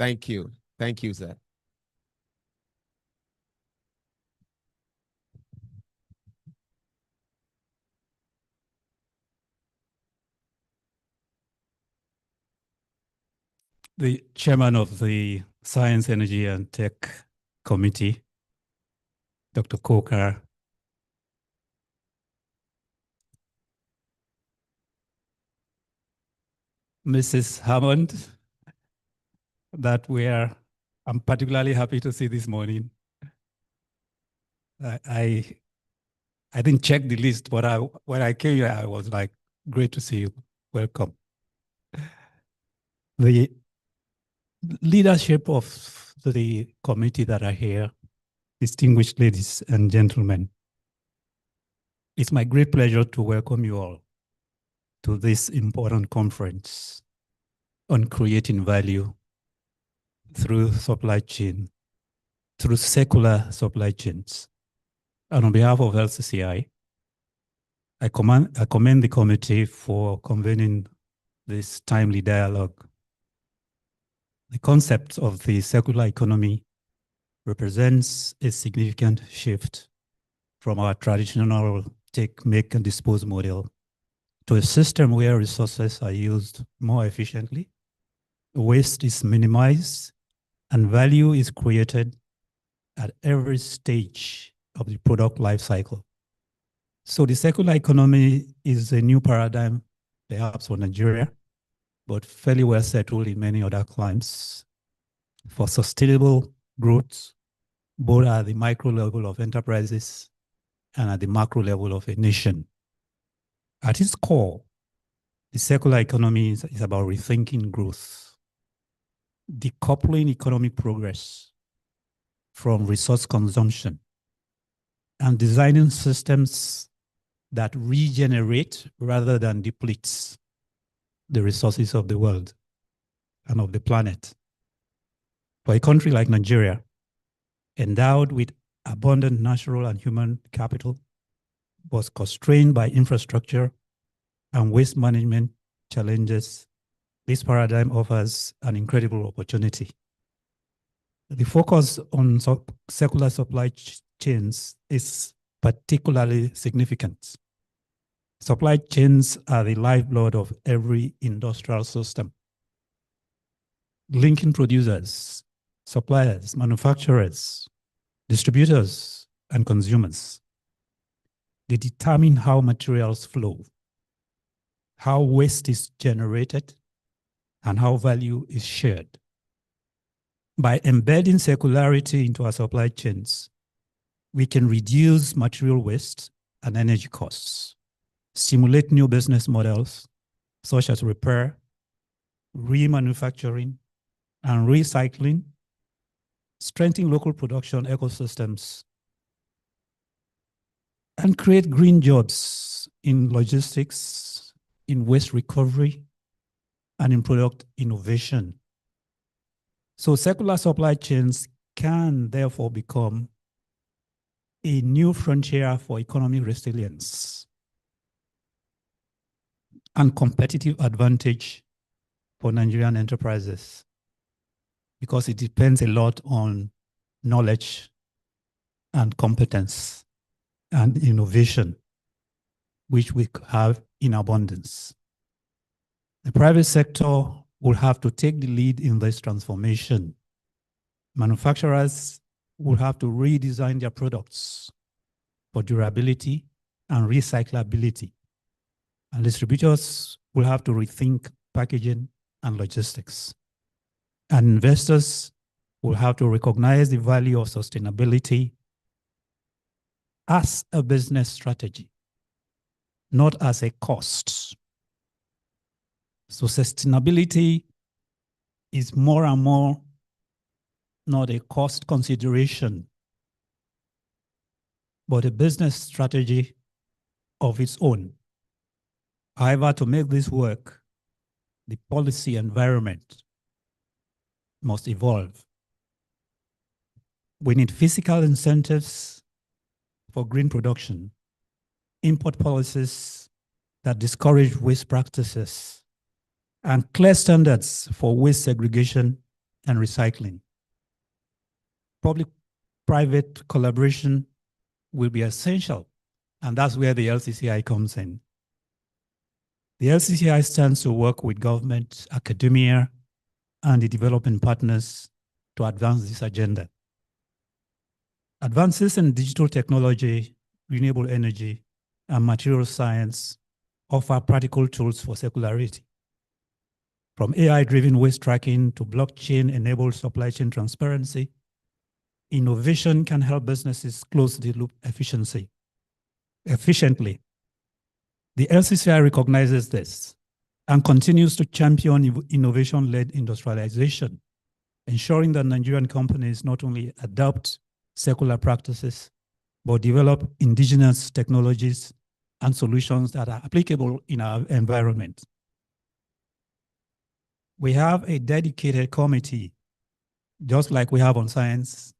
Thank you. Thank you, sir. The chairman of the Science, Energy, and Tech Committee, Dr. Coker, Mrs. Hammond, I'm particularly happy to see this morning. I didn't check the list, but when I came here, I was like, great to see you. Welcome. The leadership of the committee that are here, distinguished ladies and gentlemen, it's my great pleasure to welcome you all to this important conference on creating value through supply chain, through secular supply chains. And on behalf of LCCI, I commend the committee for convening this timely dialogue. The concept of the circular economy represents a significant shift from our traditional take, make, and dispose model to a system where resources are used more efficiently, waste is minimized, and value is created at every stage of the product life cycle. So the circular economy is a new paradigm, perhaps for Nigeria, but fairly well settled in many other climes for sustainable growth, both at the micro level of enterprises and at the macro level of a nation. At its core, the circular economy is about rethinking growth, decoupling economic progress from resource consumption, and designing systems that regenerate rather than deplete the resources of the world and of the planet. For a country like Nigeria, endowed with abundant natural and human capital, was constrained by infrastructure and waste management challenges, this paradigm offers an incredible opportunity. The focus on circular supply chains is particularly significant. Supply chains are the lifeblood of every industrial system, linking producers, suppliers, manufacturers, distributors, and consumers. They determine how materials flow, how waste is generated, and how value is shared. By embedding circularity into our supply chains, we can reduce material waste and energy costs, stimulate new business models such as repair, remanufacturing, and recycling, strengthen local production ecosystems, and create green jobs in logistics, in waste recovery, and in product innovation. So circular supply chains can therefore become a new frontier for economic resilience and competitive advantage for Nigerian enterprises, because it depends a lot on knowledge and competence and innovation, which we have in abundance. The private sector will have to take the lead in this transformation. Manufacturers will have to redesign their products for durability and recyclability. And distributors will have to rethink packaging and logistics. And investors will have to recognize the value of sustainability as a business strategy, not as a cost. So sustainability is more and more not a cost consideration, but a business strategy of its own. However, to make this work, the policy environment must evolve. We need physical incentives for green production, import policies that discourage waste practices, and clear standards for waste segregation and recycling. Public-private collaboration will be essential, and that's where the LCCI comes in. The LCCI stands to work with government, academia, and the development partners to advance this agenda. Advances in digital technology, renewable energy, and material science offer practical tools for circularity. From AI-driven waste tracking to blockchain-enabled supply chain transparency, innovation can help businesses close the loop efficiently. The LCCI recognizes this and continues to champion innovation-led industrialization, ensuring that Nigerian companies not only adopt circular practices, but develop indigenous technologies and solutions that are applicable in our environment. We have a dedicated committee, just like we have on science.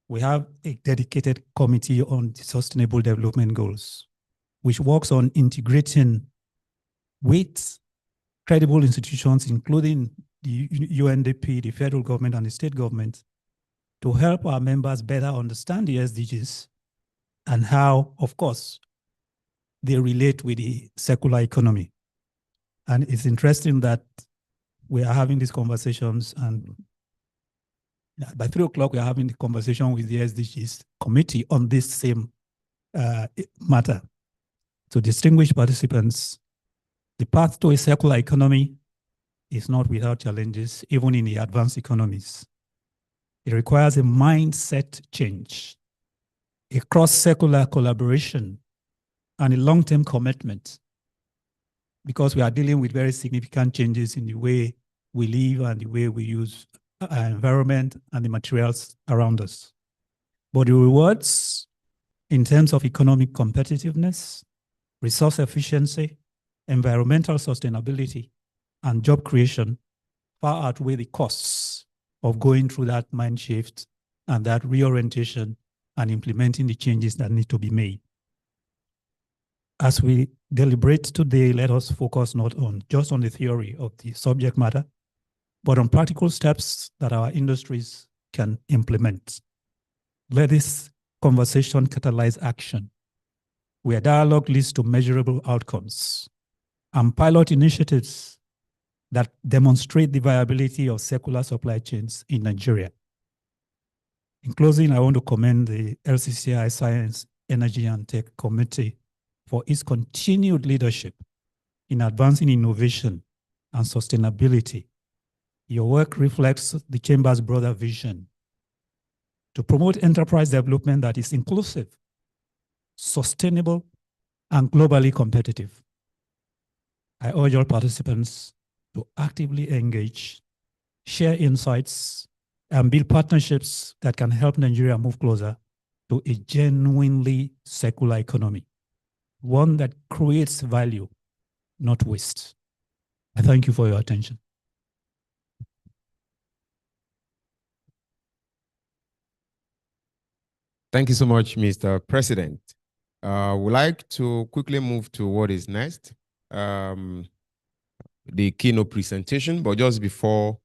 We have a dedicated committee on the Sustainable Development Goals, which works on integrating with credible institutions, including the UNDP, the federal government, and the state government, to help our members better understand the SDGs and how, of course, they relate with the circular economy. And it's interesting that we are having these conversations, and by 3 o'clock, we are having the conversation with the SDGs committee on this same matter. So distinguished participants, the path to a circular economy is not without challenges, even in the advanced economies. It requires a mindset change, a cross-circular collaboration, and a long-term commitment, because we are dealing with very significant changes in the way we live and the way we use our environment and the materials around us. But the rewards in terms of economic competitiveness, resource efficiency, environmental sustainability, and job creation far outweigh the costs of going through that mind shift and that reorientation and implementing the changes that need to be made. As we deliberate today, let us focus not on just on the theory of the subject matter, but on practical steps that our industries can implement. Let this conversation catalyze action, where dialogue leads to measurable outcomes, and pilot initiatives that demonstrate the viability of circular supply chains in Nigeria. In closing, I want to commend the LCCI Science, Energy and Tech Committee for its continued leadership in advancing innovation and sustainability. Your work reflects the Chamber's broader vision to promote enterprise development that is inclusive, sustainable, and globally competitive. I urge all participants to actively engage, share insights, and build partnerships that can help Nigeria move closer to a genuinely circular economy, one that creates value, not waste. I thank you for your attention. Thank you so much, Mr. President. We'd like to quickly move to what is next, the keynote presentation. But just before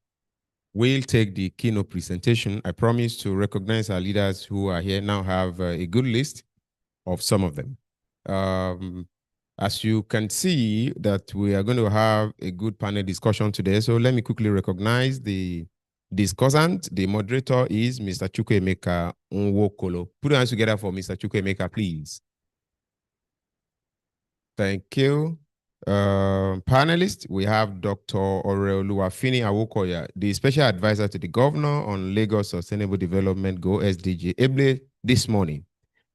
we'll take the keynote presentation, I promise to recognize our leaders who are here now, have a good list of some of them. As you can see that we are going to have a good panel discussion today. So let me quickly recognize the discussant. The moderator is Mr. Chukwuemeka Nwokolo. Put your hands together for Mr. Chukwuemeka, please. Thank you. Panelists, we have Dr. Oreoluwafini Awokoya, the Special Advisor to the Governor on Lagos Sustainable Development Goal SDG, ably this morning,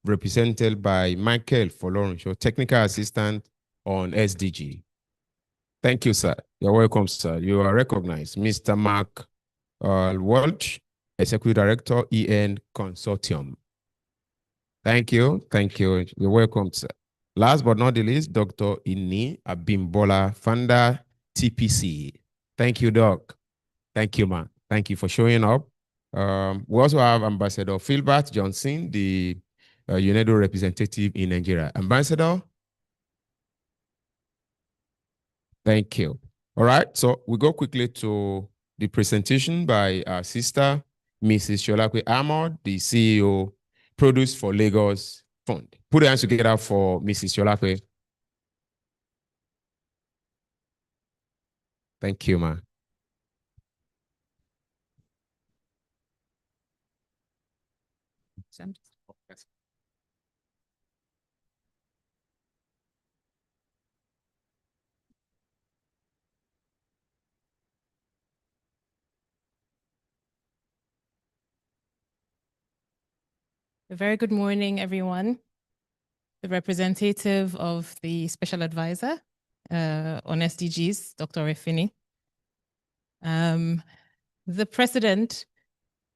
represented by Michael Folorunsho, Technical Assistant on SDG. Thank you, sir. You're welcome, sir. You are recognized. Mr. Mark Walsh, Executive Director, EN Consortium. Thank you. Thank you. You're welcome, sir. Last but not the least, Dr. Ini Abimbola, founder, TPC. Thank you, Doc. Thank you, man. Thank you for showing up. We also have Ambassador Philbert Johnson, the UNEDO representative in Nigeria. Ambassador? Thank you. All right, so we go quickly to the presentation by our sister, Mrs. Sholakwe Ahmad, the CEO, Produce for Lagos Fund. Put your hands together for Mrs. Sholakwe. Thank you, ma. A very good morning, everyone. The representative of the Special Advisor on SDGs, Dr. Refini. The President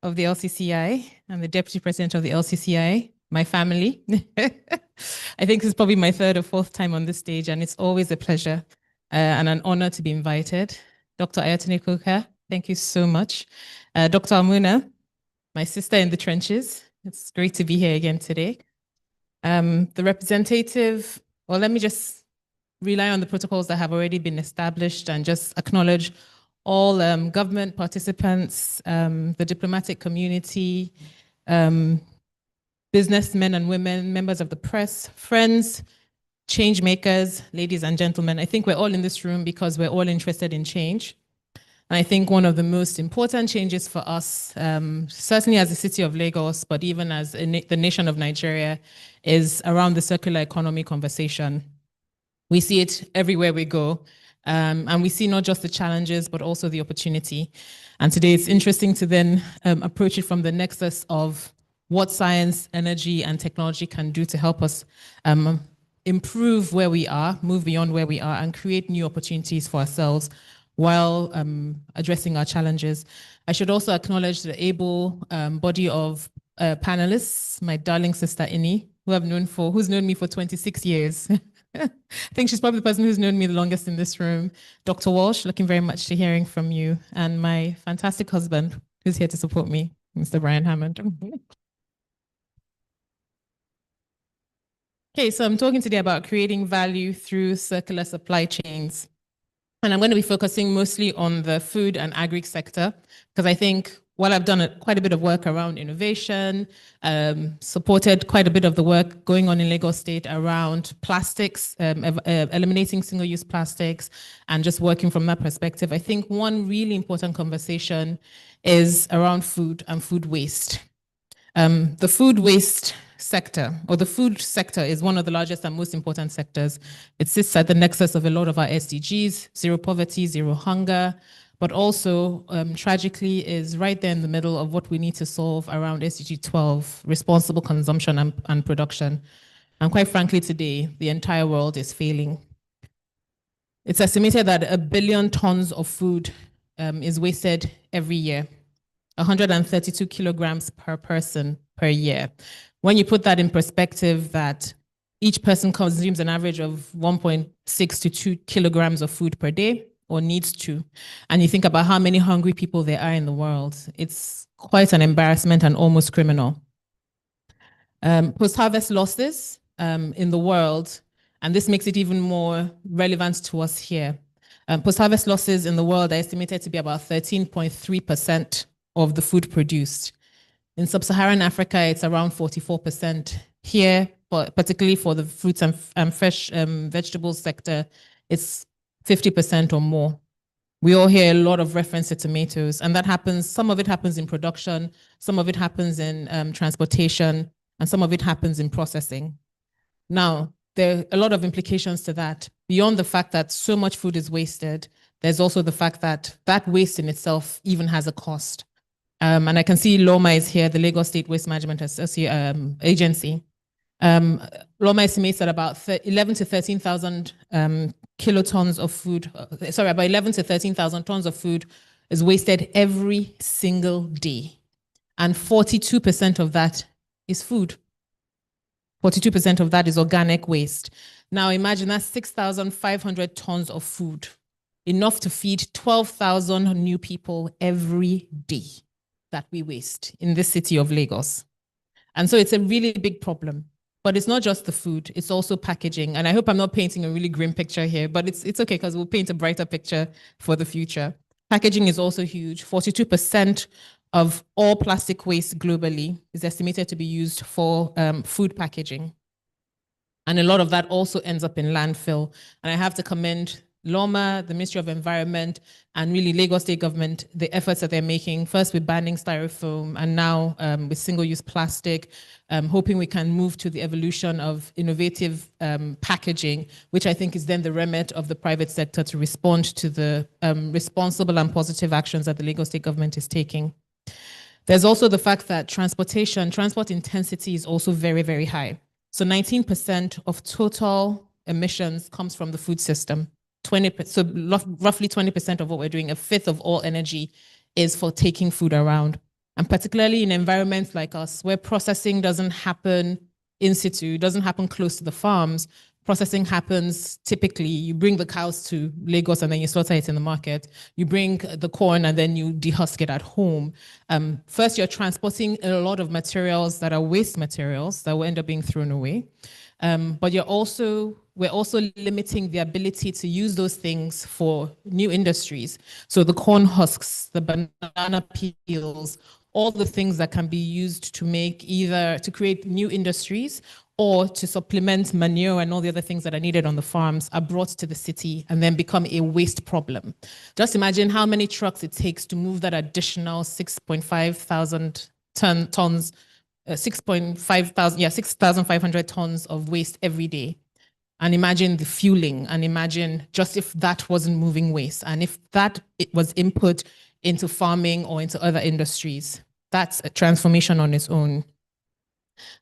of the LCCI and the Deputy President of the LCCI, my family. I think this is probably my third or fourth time on this stage, and it's always a pleasure and an honor to be invited. Dr. Ayatollah Kuka, thank you so much. Dr. Amuna, my sister in the trenches. It's great to be here again today. The representative, well, let me just rely on the protocols that have already been established and just acknowledge all government participants, the diplomatic community, businessmen and women, members of the press, friends, change makers, ladies and gentlemen. I think we're all in this room because we're all interested in change. And I think one of the most important changes for us, certainly as the city of Lagos, but even as the nation of Nigeria, is around the circular economy conversation. We see it everywhere we go. And we see not just the challenges, but also the opportunity. And today it's interesting to then approach it from the nexus of what science, energy, and technology can do to help us improve where we are, move beyond where we are, and create new opportunities for ourselves while addressing our challenges. I should also acknowledge the able body of panelists, my darling sister Ini, who's known me for 26 years. I think she's probably the person who's known me the longest in this room. Dr. Walsh, looking very much to hearing from you. And my fantastic husband, who's here to support me, Mr. Brian Hammond. Okay, so I'm talking today about creating value through circular supply chains. And I'm going to be focusing mostly on the food and agri sector, because I think while I've done quite a bit of work around innovation, supported quite a bit of the work going on in Lagos State around plastics, eliminating single-use plastics, and just working from that perspective, I think one really important conversation is around food and food waste. The food waste sector, or the food sector, is one of the largest and most important sectors. It sits at the nexus of a lot of our SDGs, zero poverty, zero hunger, but also tragically is right there in the middle of what we need to solve around SDG 12, responsible consumption and production. And quite frankly, today, the entire world is failing. It's estimated that 1 billion tons of food is wasted every year, 132 kilograms per person per year. When you put that in perspective, that each person consumes an average of 1.6 to 2 kilograms of food per day, or needs to, and you think about how many hungry people there are in the world, it's quite an embarrassment and almost criminal. Post-harvest losses in the world, and this makes it even more relevant to us here. Post-harvest losses in the world are estimated to be about 13.3% of the food produced. In sub-Saharan Africa, it's around 44%. Here, particularly for the fruits and fresh vegetables sector, it's 50% or more. We all hear a lot of reference to tomatoes, and that happens, some of it happens in production, some of it happens in transportation, and some of it happens in processing. Now, there are a lot of implications to that. Beyond the fact that so much food is wasted, there's also the fact that that waste in itself even has a cost. And I can see LOMA is here, the Lagos State Waste Management Agency. LOMA estimates that about 11 to 13,000 kilotons of food, about 11 to 13,000 tons of food is wasted every single day. And 42% of that is food. 42% of that is organic waste. Now imagine that's 6,500 tons of food, enough to feed 12,000 new people every day that we waste in this city of Lagos. And so it's a really big problem. But it's not just the food, it's also packaging. And I hope I'm not painting a really grim picture here, but it's okay because we'll paint a brighter picture for the future. Packaging is also huge. 42% of all plastic waste globally is estimated to be used for food packaging. And a lot of that also ends up in landfill. And I have to commend LOMA, the Ministry of Environment, and really Lagos State government, the efforts that they're making, first with banning styrofoam and now with single-use plastic, hoping we can move to the evolution of innovative packaging, which I think is then the remit of the private sector to respond to the responsible and positive actions that the Lagos State government is taking. There's also the fact that transport intensity is also very, very high. So 19% of total emissions comes from the food system. So roughly 20% of what we're doing, a fifth of all energy is for taking food around. And particularly in environments like us, where processing doesn't happen in situ, doesn't happen close to the farms, processing happens typically, you bring the cows to Lagos and then you slaughter it in the market. You bring the corn and then you dehusk it at home. First, you're transporting a lot of materials that are waste materials that will end up being thrown away. But we're also limiting the ability to use those things for new industries. So the corn husks, the banana peels, all the things that can be used to make either to create new industries or to supplement manure and all the other things that are needed on the farms are brought to the city and then become a waste problem. Just imagine how many trucks it takes to move that additional 6,500 tons, 6,500 tons of waste every day. And imagine the fueling, and imagine just if that wasn't moving waste, and if that it was input into farming or into other industries, that's a transformation on its own.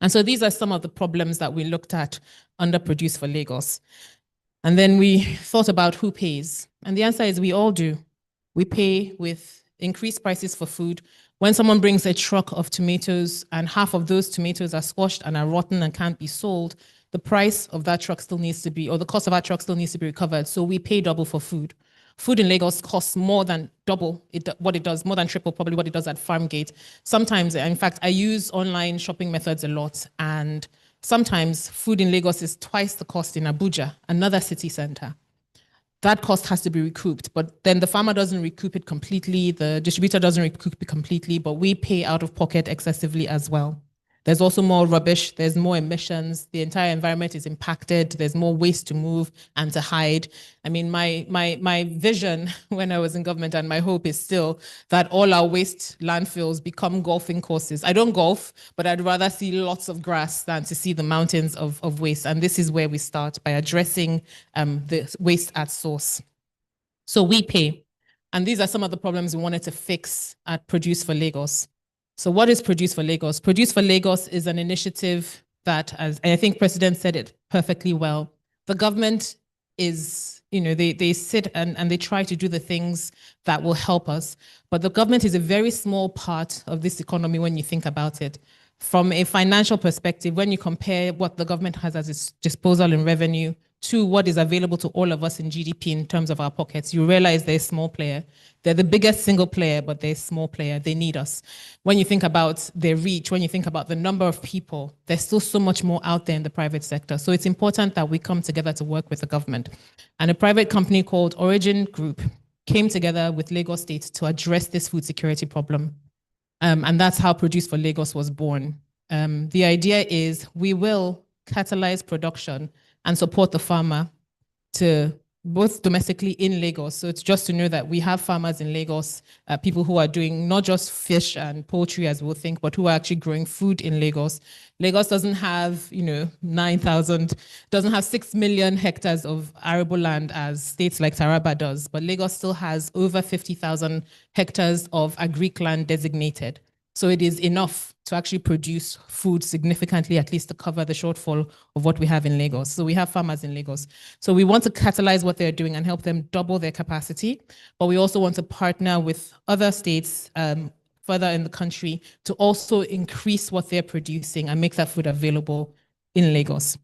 And so these are some of the problems that we looked at under Produce for Lagos. And then we thought about who pays. And the answer is we all do. We pay with increased prices for food. When someone brings a truck of tomatoes and half of those tomatoes are squashed and are rotten and can't be sold, the price of that truck still needs to be, or the cost of our truck still needs to be recovered. So we pay double for food. Food in Lagos costs more than double what it does, more than triple probably what it does at farm gate. Sometimes, in fact, I use online shopping methods a lot, and sometimes food in Lagos is twice the cost in Abuja, another city center. That cost has to be recouped, but then the farmer doesn't recoup it completely, the distributor doesn't recoup it completely, but we pay out of pocket excessively as well. There's also more rubbish, there's more emissions, the entire environment is impacted, there's more waste to move and to hide. I mean, my vision when I was in government, and my hope is still that all our waste landfills become golfing courses. I don't golf, but I'd rather see lots of grass than to see the mountains of waste. And this is where we start, by addressing the waste at source. So we pay. And these are some of the problems we wanted to fix at Produce for Lagos. So what is Produce for Lagos? Produce for Lagos is an initiative that, as I think President said it perfectly well, the government is, they sit and they try to do the things that will help us. But the government is a very small part of this economy when you think about it. From a financial perspective, when you compare what the government has at its disposal in revenue to what is available to all of us in GDP in terms of our pockets, you realize they're a small player. They're the biggest single player, but they're a small player. They need us. When you think about their reach, when you think about the number of people, there's still so much more out there in the private sector. So it's important that we come together to work with the government. And a private company called Origin Group came together with Lagos State to address this food security problem. And that's how Produce for Lagos was born. The idea is we will catalyze production and support the farmer to both domestically in Lagos. So it's just to know that we have farmers in Lagos, people who are doing not just fish and poultry as we'll think, but who are actually growing food in Lagos. Lagos doesn't have, 9,000, doesn't have 6 million hectares of arable land as states like Taraba does, but Lagos still has over 50,000 hectares of agric land designated. So it is enough to actually produce food significantly, at least to cover the shortfall of what we have in Lagos. So we have farmers in Lagos. So we want to catalyze what they're doing and help them double their capacity, but we also want to partner with other states further in the country to also increase what they're producing and make that food available in Lagos.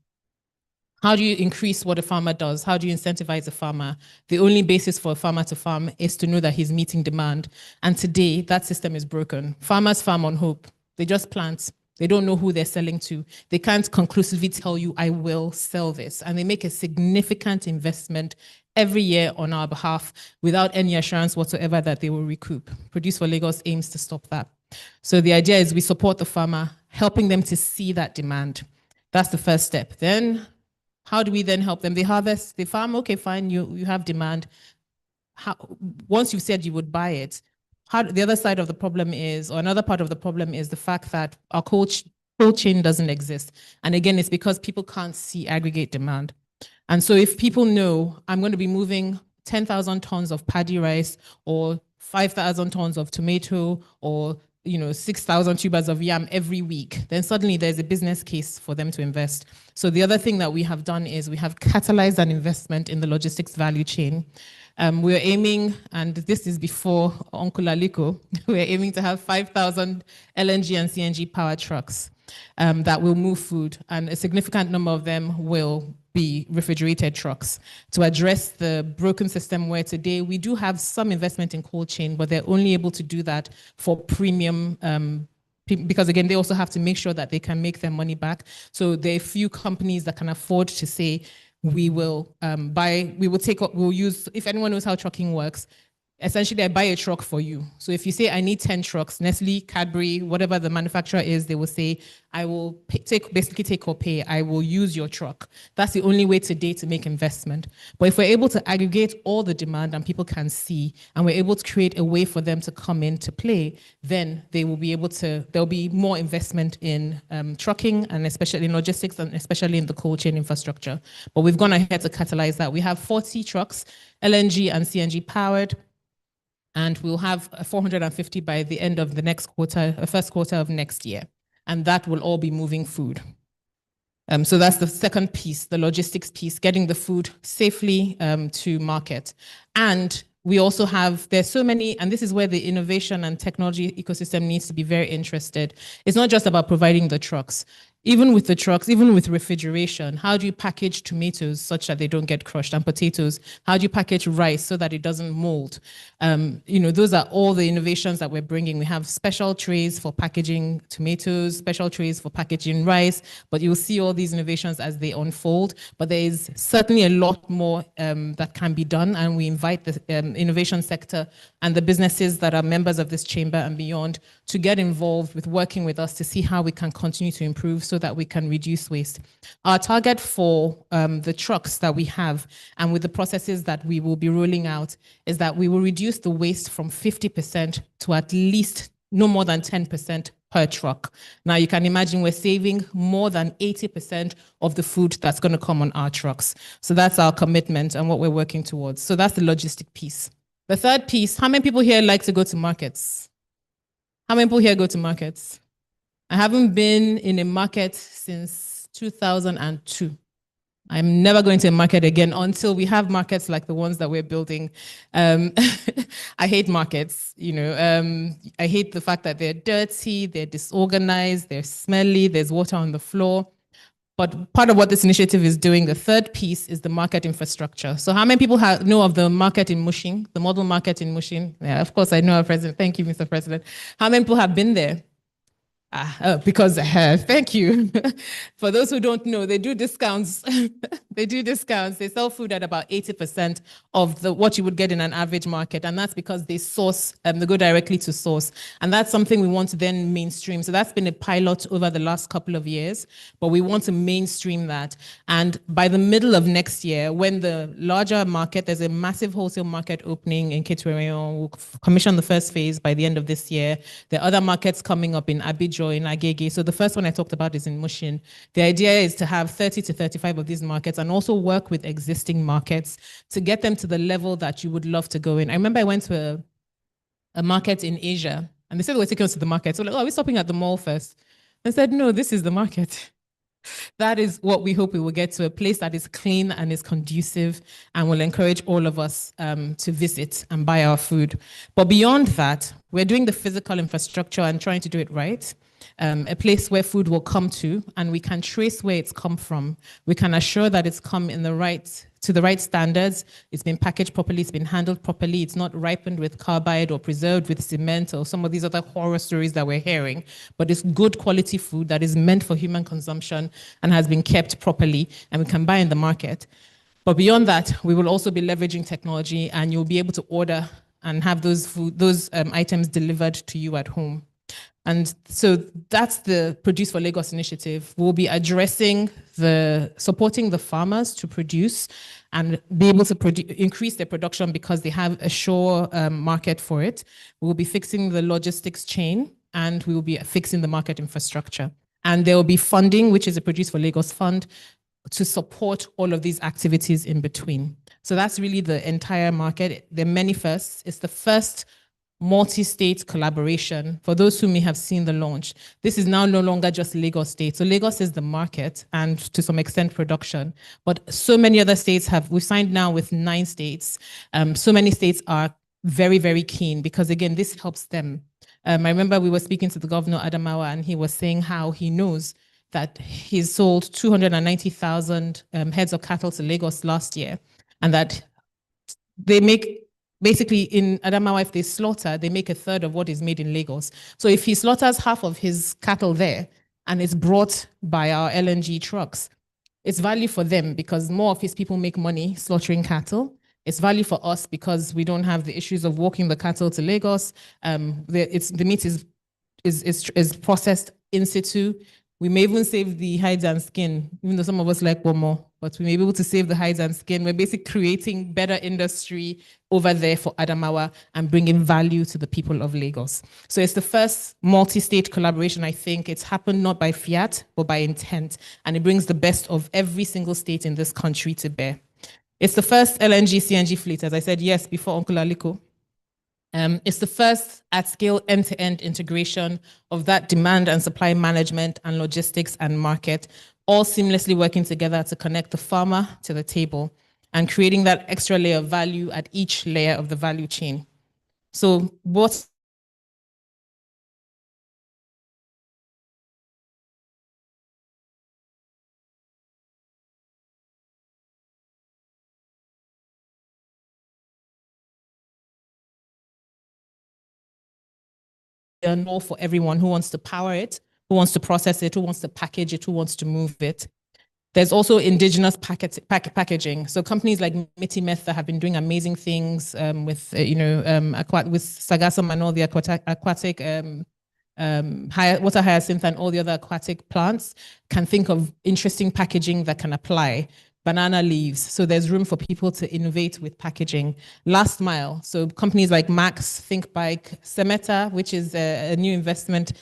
How do you increase what a farmer does? How do you incentivize a farmer? The only basis for a farmer to farm is to know that he's meeting demand. And today, that system is broken. Farmers farm on hope. They just plant. They don't know who they're selling to. They can't conclusively tell you, I will sell this. And they make a significant investment every year on our behalf without any assurance whatsoever that they will recoup. Produce for Lagos aims to stop that. So the idea is we support the farmer, helping them to see that demand. That's the first step. Then how do we then help them? They harvest, they farm, okay, fine, you have demand. Once you've said you would buy it, the other side of the problem is, or another part of the problem is the fact that our cold chain doesn't exist. And again, it's because people can't see aggregate demand. And so if people know I'm going to be moving 10,000 tons of paddy rice or 5,000 tons of tomato or 6,000 tubers of yam every week, then suddenly there's a business case for them to invest. So the other thing that we have done is we have catalyzed an investment in the logistics value chain. We're aiming, and this is before Uncle Aliko, we're aiming to have 5,000 LNG and CNG powered trucks that will move food, and a significant number of them will be refrigerated trucks to address the broken system where today we do have some investment in cold chain, but they're only able to do that for premium because again, they also have to make sure that they can make their money back. So there are few companies that can afford to say, we will we'll use, if anyone knows how trucking works, essentially I buy a truck for you. So if you say I need 10 trucks, Nestle, Cadbury, whatever the manufacturer is, they will say, I will basically take or pay, I will use your truck. That's the only way today to make investment. But if we're able to aggregate all the demand and people can see, and we're able to create a way for them to come in to play, then they will be able to, there'll be more investment in trucking and especially in logistics and especially in the cold chain infrastructure. But we've gone ahead to catalyze that. We have 40 trucks, LNG and CNG powered, and we'll have 450 by the end of the next quarter, first quarter of next year. And that will all be moving food. So that's the second piece, the logistics piece, getting the food safely to market. And we also have, there's so many, and this is where the innovation and technology ecosystem needs to be very interested. It's not just about providing the trucks. Even with the trucks, even with refrigeration, how do you package tomatoes such that they don't get crushed, and potatoes? How do you package rice so that it doesn't mold? Those are all the innovations that we're bringing. We have special trays for packaging tomatoes, special trays for packaging rice, but you'll see all these innovations as they unfold. But there is certainly a lot more that can be done, and we invite the innovation sector and the businesses that are members of this chamber and beyond to get involved with working with us to see how we can continue to improve so that we can reduce waste. Our target for the trucks that we have and with the processes that we will be rolling out is that we will reduce the waste from 50% to at least no more than 10% per truck. Now you can imagine we're saving more than 80% of the food that's going to come on our trucks. So that's our commitment and what we're working towards. So that's the logistic piece. The third piece, how many people here like to go to markets? How many people here go to markets? I haven't been in a market since 2002. I'm never going to a market again until we have markets like the ones that we're building. I hate markets, I hate the fact that they're dirty, they're disorganized, they're smelly, there's water on the floor. But part of what this initiative is doing, the third piece, is the market infrastructure. So how many people know of the market in Mushin, the model market in Mushin? Yeah, of course I know our president. Thank you, Mr. President. How many people have been there? Because I have. Thank you. For those who don't know, they do discounts. They do discounts. They sell food at about 80% of what you would get in an average market. And that's because they source, they go directly to source. And that's something we want to then mainstream. So that's been a pilot over the last couple of years, but we want to mainstream that. And by the middle of next year, when the larger market, there's a massive wholesale market opening in Ketureyon, we'll commission the first phase by the end of this year. There are other markets coming up in Abidjan, in Agege. So the first one I talked about is in Mushin. The idea is to have 30 to 35 of these markets and also work with existing markets to get them to the level that you would love to go in. I remember I went to a market in Asia and they said they were taking us to the market. So like, are we stopping at the mall first? I said, no, this is the market. That is what we hope we will get to, a place that is clean and is conducive and will encourage all of us to visit and buy our food. But beyond that, we're doing the physical infrastructure and trying to do it right. A place where food will come to, and we can trace where it's come from. We can assure that it's come in to the right standards. It's been packaged properly. It's been handled properly. It's not ripened with carbide or preserved with cement or some of these other horror stories that we're hearing. But it's good quality food that is meant for human consumption and has been kept properly, and we can buy in the market. But beyond that, we will also be leveraging technology, and you'll be able to order and have those items delivered to you at home. And so that's the Produce for Lagos initiative. We'll be supporting the farmers to produce and be able to increase their production because they have a sure market for it. We'll be fixing the logistics chain, and we will be fixing the market infrastructure. And there will be funding, which is a Produce for Lagos fund, to support all of these activities in between. So that's really the entire market. There are many firsts. It's the first multi-state collaboration. For those who may have seen the launch, this is now no longer just Lagos State. So Lagos is the market and to some extent production, but so many other states we've signed now with 9 states. So many states are very, very keen because again, this helps them. I remember we were speaking to the governor, Adamawa, and he was saying how he knows that he sold 290,000 heads of cattle to Lagos last year, and that they make, basically in Adamawa, if they slaughter, they make 1/3 of what is made in Lagos. So if he slaughters half of his cattle there and it's brought by our LNG trucks, it's value for them because more of his people make money slaughtering cattle. It's value for us because we don't have the issues of walking the cattle to Lagos. The meat is processed in situ. We may even save the hides and skin, even though some of us like one more, but we may be able to save the hides and skin. We're basically creating better industry over there for Adamawa and bringing value to the people of Lagos. So it's the first multi-state collaboration, I think. It's happened not by fiat, but by intent. And it brings the best of every single state in this country to bear. It's the first LNG, CNG fleet, as I said, yes, before Uncle Aliko. It's the first at-scale end-to-end integration of that demand and supply management and logistics and market, all seamlessly working together to connect the farmer to the table and creating that extra layer of value at each layer of the value chain. So what more for everyone who wants to power it, who wants to process it, who wants to package it, who wants to move it. There's also indigenous packaging. So companies like Mitimeth that have been doing amazing things with Sagasum and all the aquatic water hyacinth and all the other aquatic plants can think of interesting packaging that can apply. Banana leaves. So there's room for people to innovate with packaging. Last mile. So companies like Max, ThinkBike, Semeta, which is a new investment.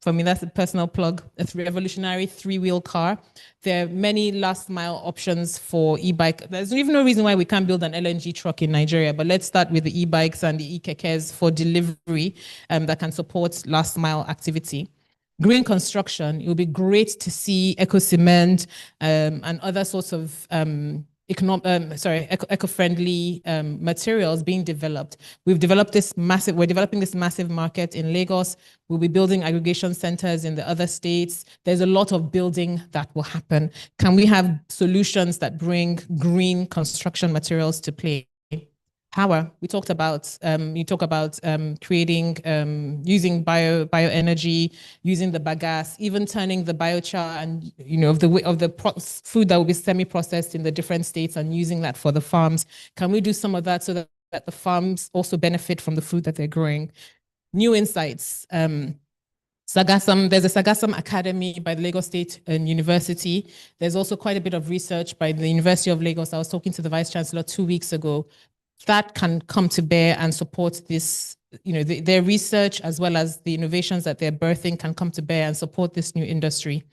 For me, that's a personal plug, a revolutionary 3-wheel car. There are many last mile options for e-bike. There's even no reason why we can't build an LNG truck in Nigeria, but let's start with the e-bikes and the e-kekes for delivery that can support last mile activity. Green construction, it would be great to see eco-cement and other sorts of eco-friendly materials being developed. We're developing this massive market in Lagos. We'll be building aggregation centers in the other states. There's a lot of building that will happen. Can we have solutions that bring green construction materials to play? Power. We talked about, you talk about creating, using bioenergy, using the bagasse, even turning the biochar and, of the food that will be semi-processed in the different states and using that for the farms. Can we do some of that so that the farms also benefit from the food that they're growing? New insights. Sagasum, there's a Sagasum Academy by the Lagos State University. There's also quite a bit of research by the University of Lagos. I was talking to the Vice Chancellor 2 weeks ago. That can come to bear and support this, their research as well as the innovations that they're birthing can come to bear and support this new industry.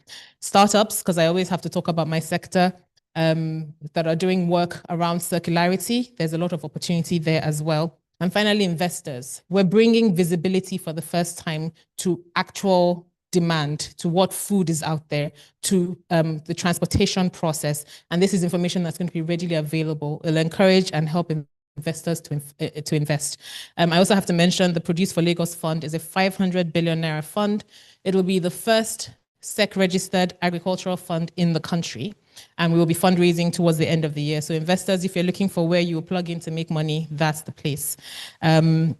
Startups, because I always have to talk about my sector, that are doing work around circularity. There's a lot of opportunity there as well. And finally, investors. We're bringing visibility for the first time to actual demand, to what food is out there, to the transportation process. And this is information that's going to be readily available. It'll encourage and help investors to invest. I also have to mention the Produce for Lagos Fund is a 500 billion naira fund. It will be the first Cec registered agricultural fund in the country. And we will be fundraising towards the end of the year. So investors, if you're looking for where you will plug in to make money, that's the place. I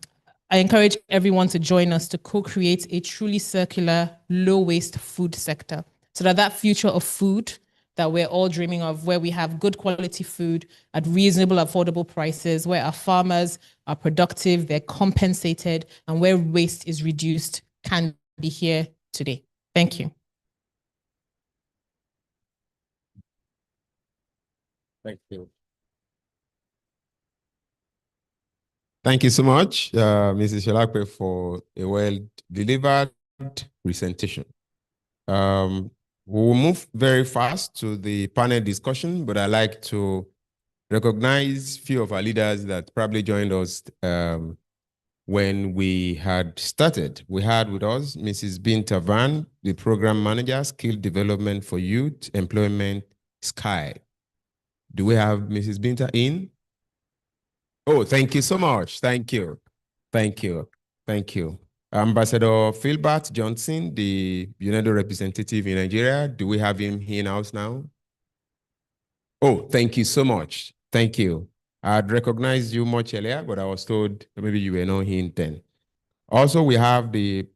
encourage everyone to join us to co-create a truly circular, low-waste food sector so that future of food that we're all dreaming of, where we have good quality food at reasonable, affordable prices, where our farmers are productive, they're compensated, and where waste is reduced, can be here today. Thank you. Thank you. Thank you so much, Mrs. Shalakwe, for a well-delivered presentation. We'll move very fast to the panel discussion, but I'd like to recognize a few of our leaders that probably joined us when we had started. We had with us Mrs. Binta Van, the Program Manager, Skill Development for Youth, Employment, SKY. Do we have Mrs. Binta in? Oh, thank you so much. Thank you. Thank you. Thank you. Ambassador Philbert Johnson, the UNEDO representative in Nigeria. Do we have him here in house now? Oh, thank you so much. Thank you. I'd recognized you much earlier, but I was told maybe you were not here then. Also, we have the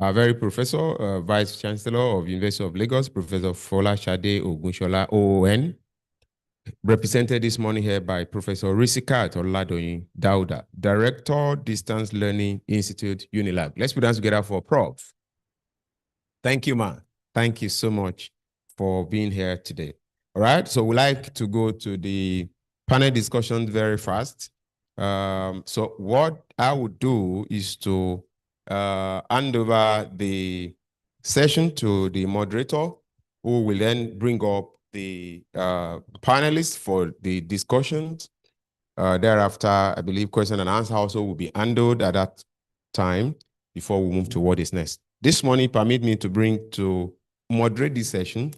our very professor, Vice Chancellor of University of Lagos, Professor Fola Shade Ogunshola, OON, represented this morning here by Professor Risikat Oladoyin Dauda, Director, Distance Learning Institute, Unilab. Let's put hands together for Prof. Thank you, ma. Thank you so much for being here today. All right, so we'd like to go to the panel discussion very fast. So what I would do is to hand over the session to the moderator, who will then bring up the panelists for the discussions. Thereafter, I believe question and answer also will be handled at that time before we move to what is next. This morning, permit me to bring to moderate this session,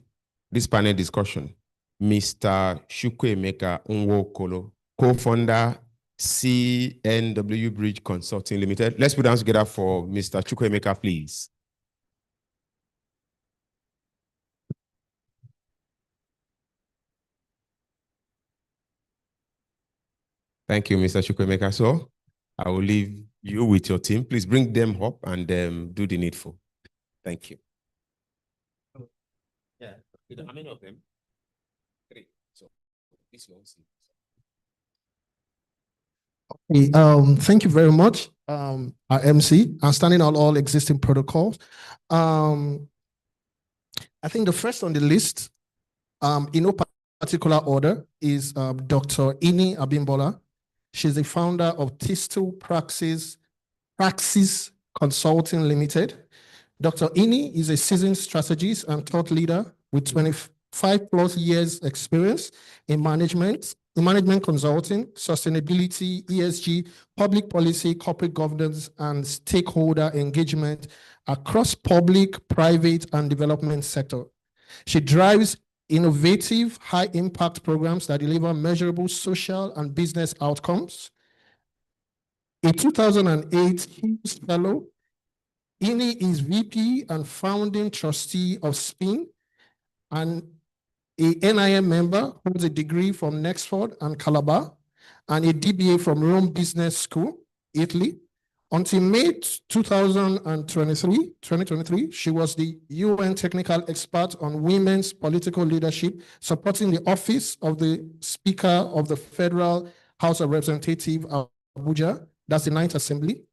this panel discussion, Mr. Chukwuemeka Nwokolo, co-founder, CNW Bridge Consulting Limited. Let's put hands together for Mr. Chukwuemeka, please. Thank you, Mr. Chukwuemeka. So I will leave you with your team. Please bring them up and do the needful. Thank you. Yeah, how many of them? 3. So this one. Thank you very much, our MC. I'm standing on all existing protocols. I think the first on the list, in no particular order, is Dr. Ini Abimbola. She's the founder of Tistel Praxis Consulting Limited. Dr. Ini is a seasoned strategist and thought leader with 25+ years experience in management consulting, sustainability, ESG, public policy, corporate governance, and stakeholder engagement across public, private, and development sector. She drives innovative, high-impact programs that deliver measurable social and business outcomes. A 2008 Hughes Fellow, Ini is VP and founding trustee of SPIN, and a NIM member, holds a degree from Nexford and Calabar, and a DBA from Rome Business School, Italy. Until May 2023, she was the UN technical expert on women's political leadership, supporting the office of the Speaker of the Federal House of Representatives, Abuja. That's the 9th Assembly.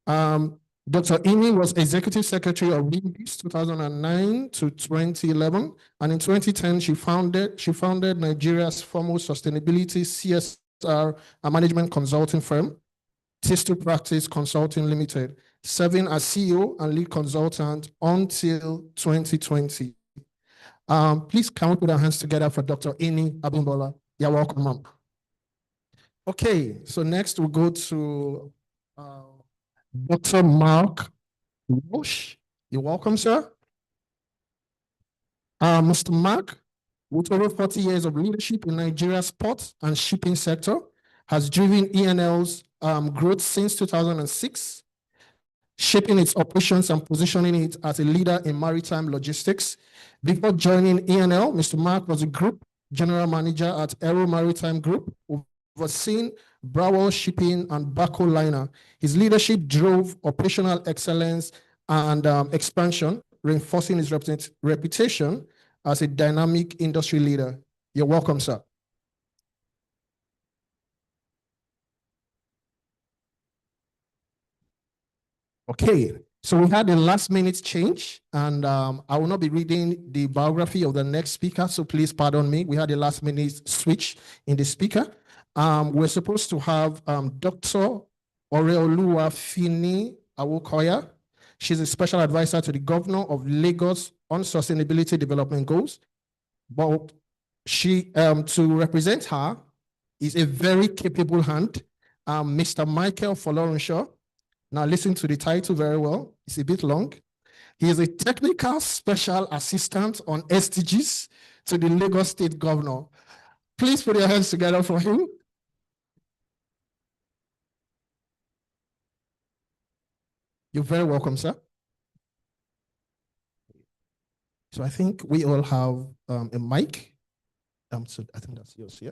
Dr. Ini was Executive Secretary of Greenpeace 2009 to 2011, and in 2010 she founded Nigeria's foremost sustainability CSR and management consulting firm, Tistel Practice Consulting Limited, serving as CEO and lead consultant until 2020. Please can we put our hands together for Dr. Ini Abimbola. You're welcome, ma'am. Okay, so next we'll go to Dr. Mark Walsh. You're welcome, sir. Mr. Mark, with over 40 years of leadership in Nigeria's port and shipping sector, has driven ENL's growth since 2006, shaping its operations and positioning it as a leader in maritime logistics. Before joining ENL, Mr. Mark was a group general manager at Aero Maritime Group, overseeing Browell Shipping and Baco Liner. His leadership drove operational excellence and expansion, reinforcing his reputation as a dynamic industry leader. You're welcome, sir. Okay, so we had a last minute change, and I will not be reading the biography of the next speaker, so please pardon me. We had a last minute switch in the speaker. We're supposed to have Dr. Oreoluwafini Awokoya. She's a special advisor to the governor of Lagos on sustainability development goals. But she, to represent her, is a very capable hand, Mr. Michael Folorunshaw. Now listen to the title very well. It's a bit long. He is a technical special assistant on SDGs to the Lagos State Governor. Please put your hands together for him. You're very welcome, sir. So I think we all have a mic. So I think that's yours, yeah.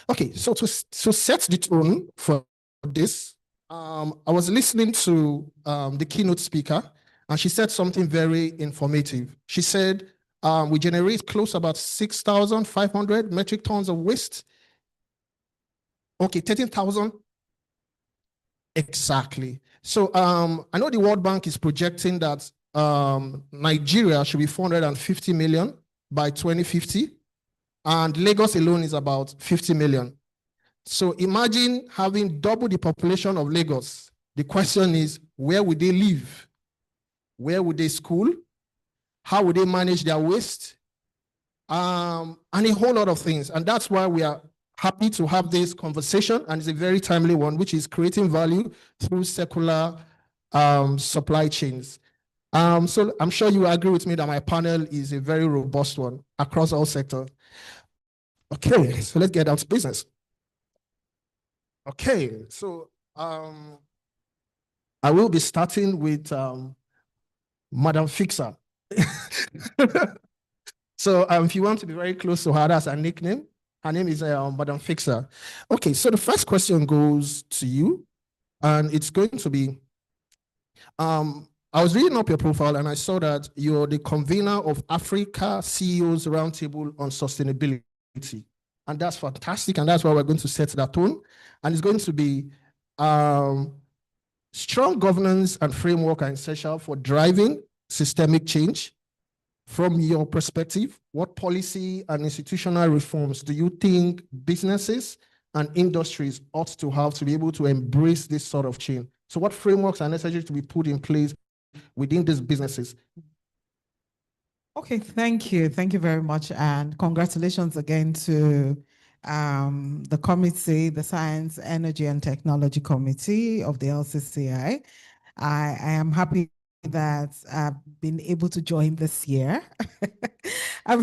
Okay, so to set the tone for this, I was listening to the keynote speaker, and she said something very informative. She said, we generate close to about 6,500 metric tons of waste. Okay, 13,000. Exactly. So I know the World Bank is projecting that Nigeria should be 450 million by 2050, and Lagos alone is about 50 million. So imagine having double the population of Lagos. The question is, where would they live? Where would they school? How would they manage their waste? And a whole lot of things. And that's why we are happy to have this conversation, and it's a very timely one, which is creating value through circular supply chains. So I'm sure you agree with me that my panel is a very robust one across all sectors. Okay, so let's get down to business. Okay, so I will be starting with Madam Fixer. So if you want to be very close to her, that's her nickname. Her name is Madam Fixer. Okay, so the first question goes to you, and it's going to be, I was reading up your profile and I saw that you're the convener of Africa CEOs Roundtable on Sustainability. And that's fantastic, and that's why we're going to set that tone. And it's going to be strong governance and framework are essential for driving systemic change. From your perspective, what policy and institutional reforms do you think businesses and industries ought to have to be able to embrace this sort of change? So what frameworks are necessary to be put in place within these businesses? Okay, thank you. Thank you very much. And congratulations again to the committee, the Science, Energy and Technology Committee of the LCCI. I am happy that I've been able to join this year. I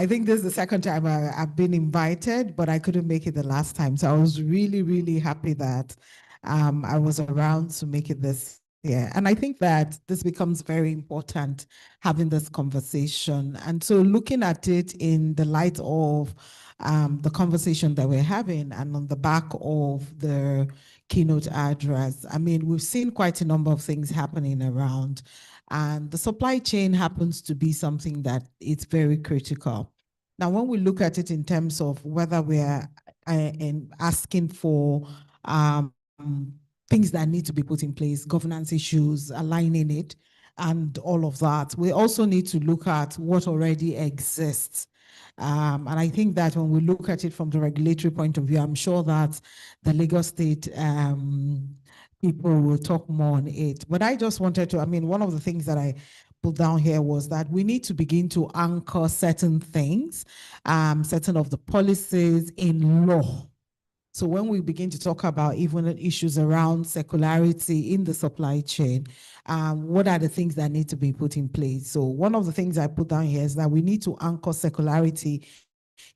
think this is the second time I've been invited, but I couldn't make it the last time. So I was really, really happy that I was around to make it this year. And I think that this becomes very important, having this conversation. And so looking at it in the light of the conversation that we're having and on the back of the keynote address, I mean, we've seen quite a number of things happening around, and the supply chain happens to be something that is very critical. Now, when we look at it in terms of whether we're asking for things that need to be put in place, governance issues, aligning it, and all of that, we also need to look at what already exists. And I think that when we look at it from the regulatory point of view, I'm sure that the Lagos State people will talk more on it. But I just wanted to, I mean, one of the things that I put down here was that we need to begin to anchor certain things, certain of the policies in law. So when we begin to talk about even issues around circularity in the supply chain, what are the things that need to be put in place? So one of the things I put down here is that we need to anchor circularity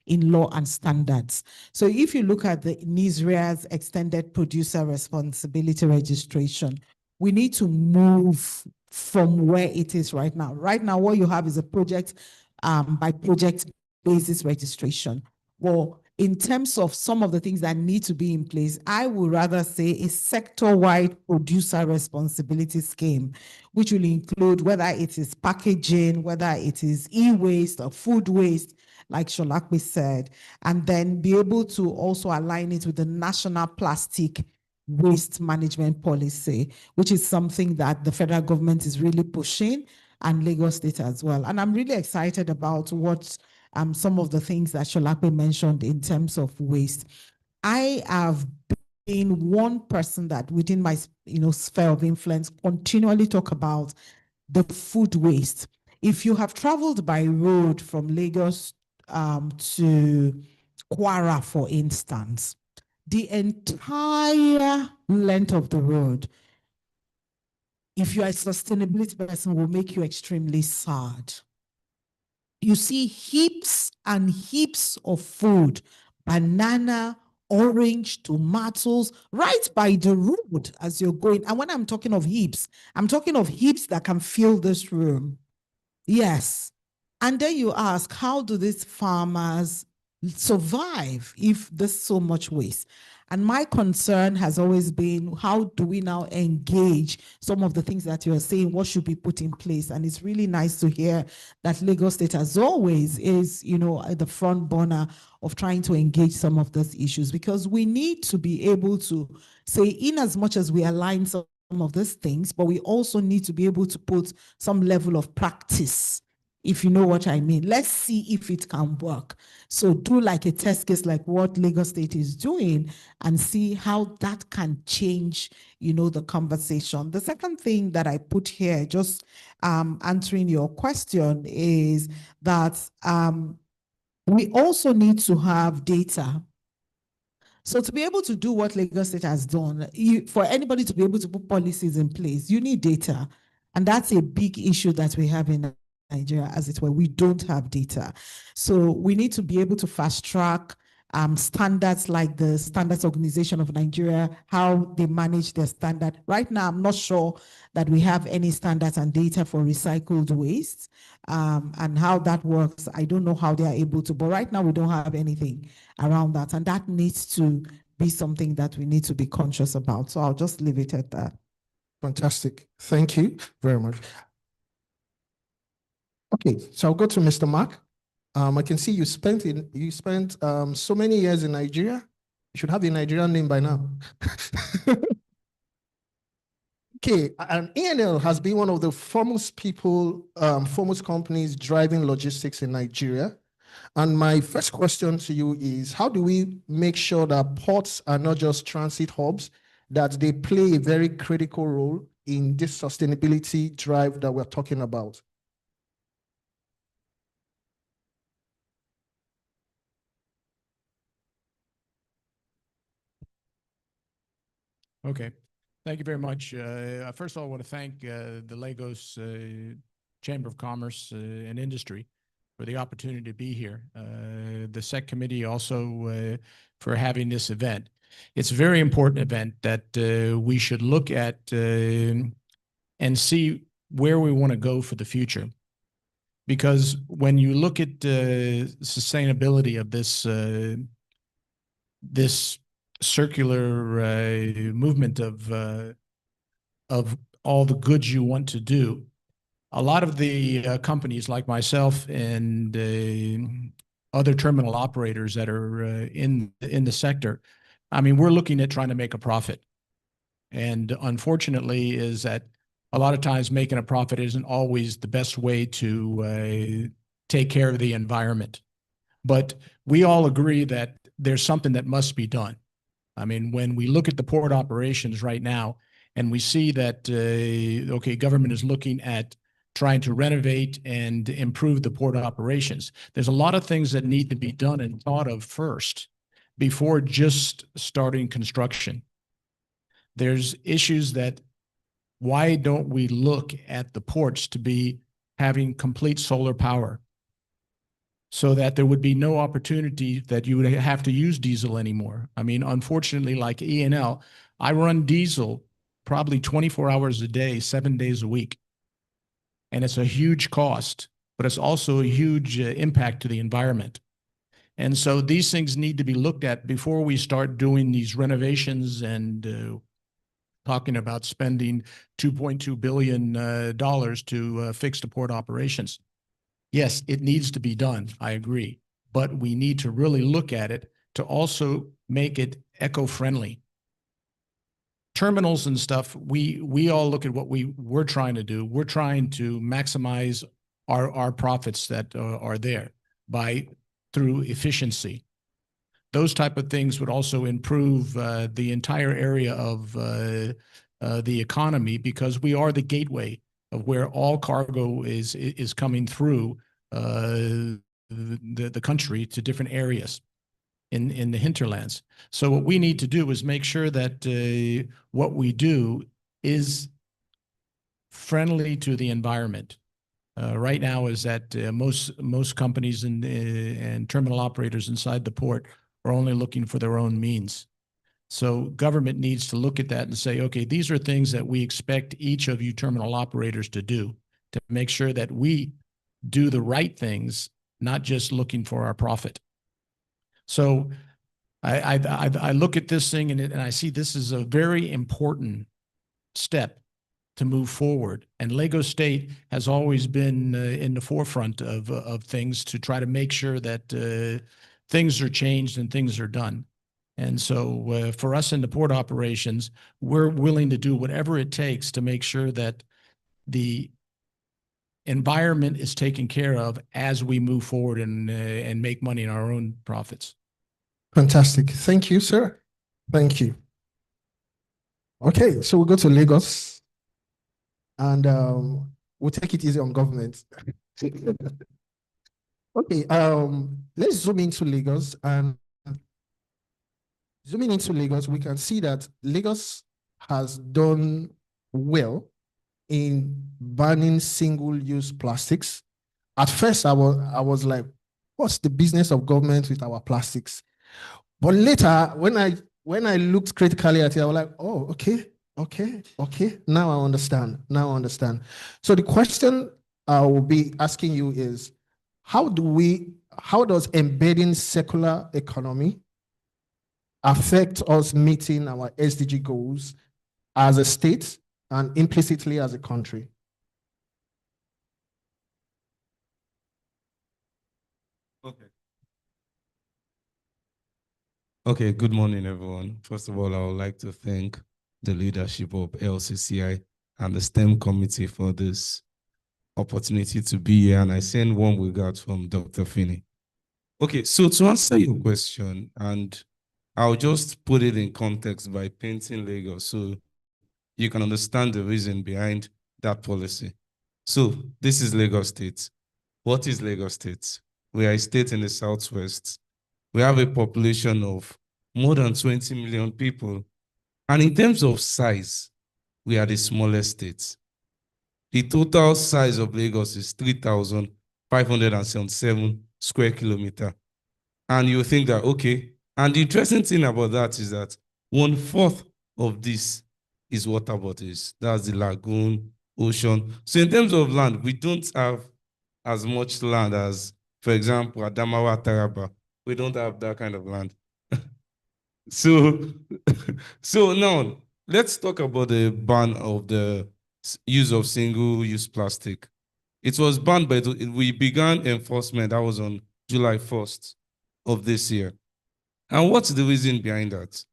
in law and standards. So if you look at the NISRIA's extended producer responsibility registration, we need to move from where it is right now. Right now, what you have is a project by project basis registration. Well, in terms of some of the things that need to be in place, I would rather say a sector-wide producer responsibility scheme, which will include whether it is packaging, whether it is e-waste or food waste, like Sholakwe said, and then be able to also align it with the national plastic waste management policy, which is something that the federal government is really pushing, and Lagos State as well. And I'm really excited about what some of the things that Sholakwe mentioned in terms of waste. I have been one person that within my sphere of influence continually talk about the food waste. If you have traveled by road from Lagos to Kwara, for instance, the entire length of the road, if you are a sustainability person, will make you extremely sad. You see heaps and heaps of food, banana, orange, tomatoes, right by the road as you're going. And when I'm talking of heaps, I'm talking of heaps that can fill this room. Yes. And then you ask, how do these farmers survive if there's so much waste? And my concern has always been, how do we now engage some of the things that you're saying, what should be put in place? And it's really nice to hear that Lagos State, as always, is, at the front burner of trying to engage some of those issues, because we need to be able to say, in as much as we align some of these things, but we also need to be able to put some level of practice, if you know what I mean. Let's see if it can work. So do like a test case like what Lagos State is doing and see how that can change, the conversation. The second thing that I put here, just answering your question, is that we also need to have data. So to be able to do what Lagos State has done, for anybody to be able to put policies in place, you need data. And that's a big issue that we have in Nigeria, as it were. We don't have data. So we need to be able to fast track standards like the Standards Organization of Nigeria, how they manage their standard. Right now, I'm not sure that we have any standards and data for recycled waste and how that works. I don't know how they are able to, but right now we don't have anything around that. And that needs to be something that we need to be conscious about. So I'll just leave it at that. Fantastic. Thank you very much. Okay, so I'll go to Mr. Mark. I can see you spent so many years in Nigeria. You should have a Nigerian name by now. Okay, and ENL has been one of the foremost companies driving logistics in Nigeria. And my first question to you is, how do we make sure that ports are not just transit hubs, that they play a very critical role in this sustainability drive that we're talking about? Okay, thank you very much. First of all, I want to thank the Lagos Chamber of Commerce and Industry for the opportunity to be here. The Cec committee also for having this event. It's a very important event that we should look at and see where we want to go for the future. Because when you look at the sustainability of this circular movement of all the goods you want to do, a lot of the companies like myself and other terminal operators that are in the sector, I mean, we're looking at trying to make a profit. And unfortunately is that a lot of times making a profit isn't always the best way to take care of the environment. But we all agree that there's something that must be done. I mean, when we look at the port operations right now and we see that, okay, government is looking at trying to renovate and improve the port operations, there's a lot of things that need to be done and thought of first before just starting construction. There's issues that, why don't we look at the ports to be having complete solar power so that there would be no opportunity that you would have to use diesel anymore? I mean, unfortunately, like ENL, I run diesel probably 24 hours a day, 7 days a week. And it's a huge cost, but it's also a huge impact to the environment. And so these things need to be looked at before we start doing these renovations and talking about spending $2.2 billion to fix the port operations. Yes, it needs to be done. I agree. But we need to really look at it to also make it eco-friendly. Terminals and stuff, we all look at what we're trying to do. We're trying to maximize our profits that are there through efficiency. Those type of things would also improve the entire area of the economy, because we are the gateway of where all cargo is coming through the country to different areas in the hinterlands. So what we need to do is make sure that what we do is friendly to the environment. Right now is that most companies and terminal operators inside the port are only looking for their own means. So government needs to look at that and say, okay, these are things that we expect each of you terminal operators to do to make sure that we do the right things, not just looking for our profit. So I look at this thing and I see this is a very important step to move forward. And Lagos State has always been in the forefront of things to try to make sure that things are changed and things are done. And so for us in the port operations, we're willing to do whatever it takes to make sure that the environment is taken care of as we move forward and make money in our own profits. Fantastic. Thank you, sir. Thank you. Okay, so we'll go to Lagos and we'll take it easy on government. Okay, let's zoom into Lagos, and zooming into Lagos, we can see that Lagos has done well in banning single-use plastics. At first, I was like, what's the business of government with our plastics? But later, when I looked critically at it, I was like, oh, okay. Now I understand. So the question I will be asking you is, how does embedding circular economy affect us meeting our SDG goals as a state and implicitly as a country? Okay, good morning, everyone. First of all, I would like to thank the leadership of LCCI and the STEM committee for this opportunity to be here, and I send warm regards from Dr. Finney. Okay, so to answer your question, and I'll just put it in context by painting Lagos so you can understand the reason behind that policy. So this is Lagos State. What is Lagos State? We are a state in the Southwest. We have a population of more than 20 million people. And in terms of size, we are the smallest state. The total size of Lagos is 3,577 square kilometers. And you think that, okay. And the interesting thing about that is that 1/4 of this is water bodies. That's the lagoon, ocean. So in terms of land, we don't have as much land as, for example, Adamawa, Taraba. We don't have that kind of land. So now let's talk about the ban of the use of single-use plastic. It was banned, but we began enforcement. That was on July 1st of this year. And what's the reason behind that?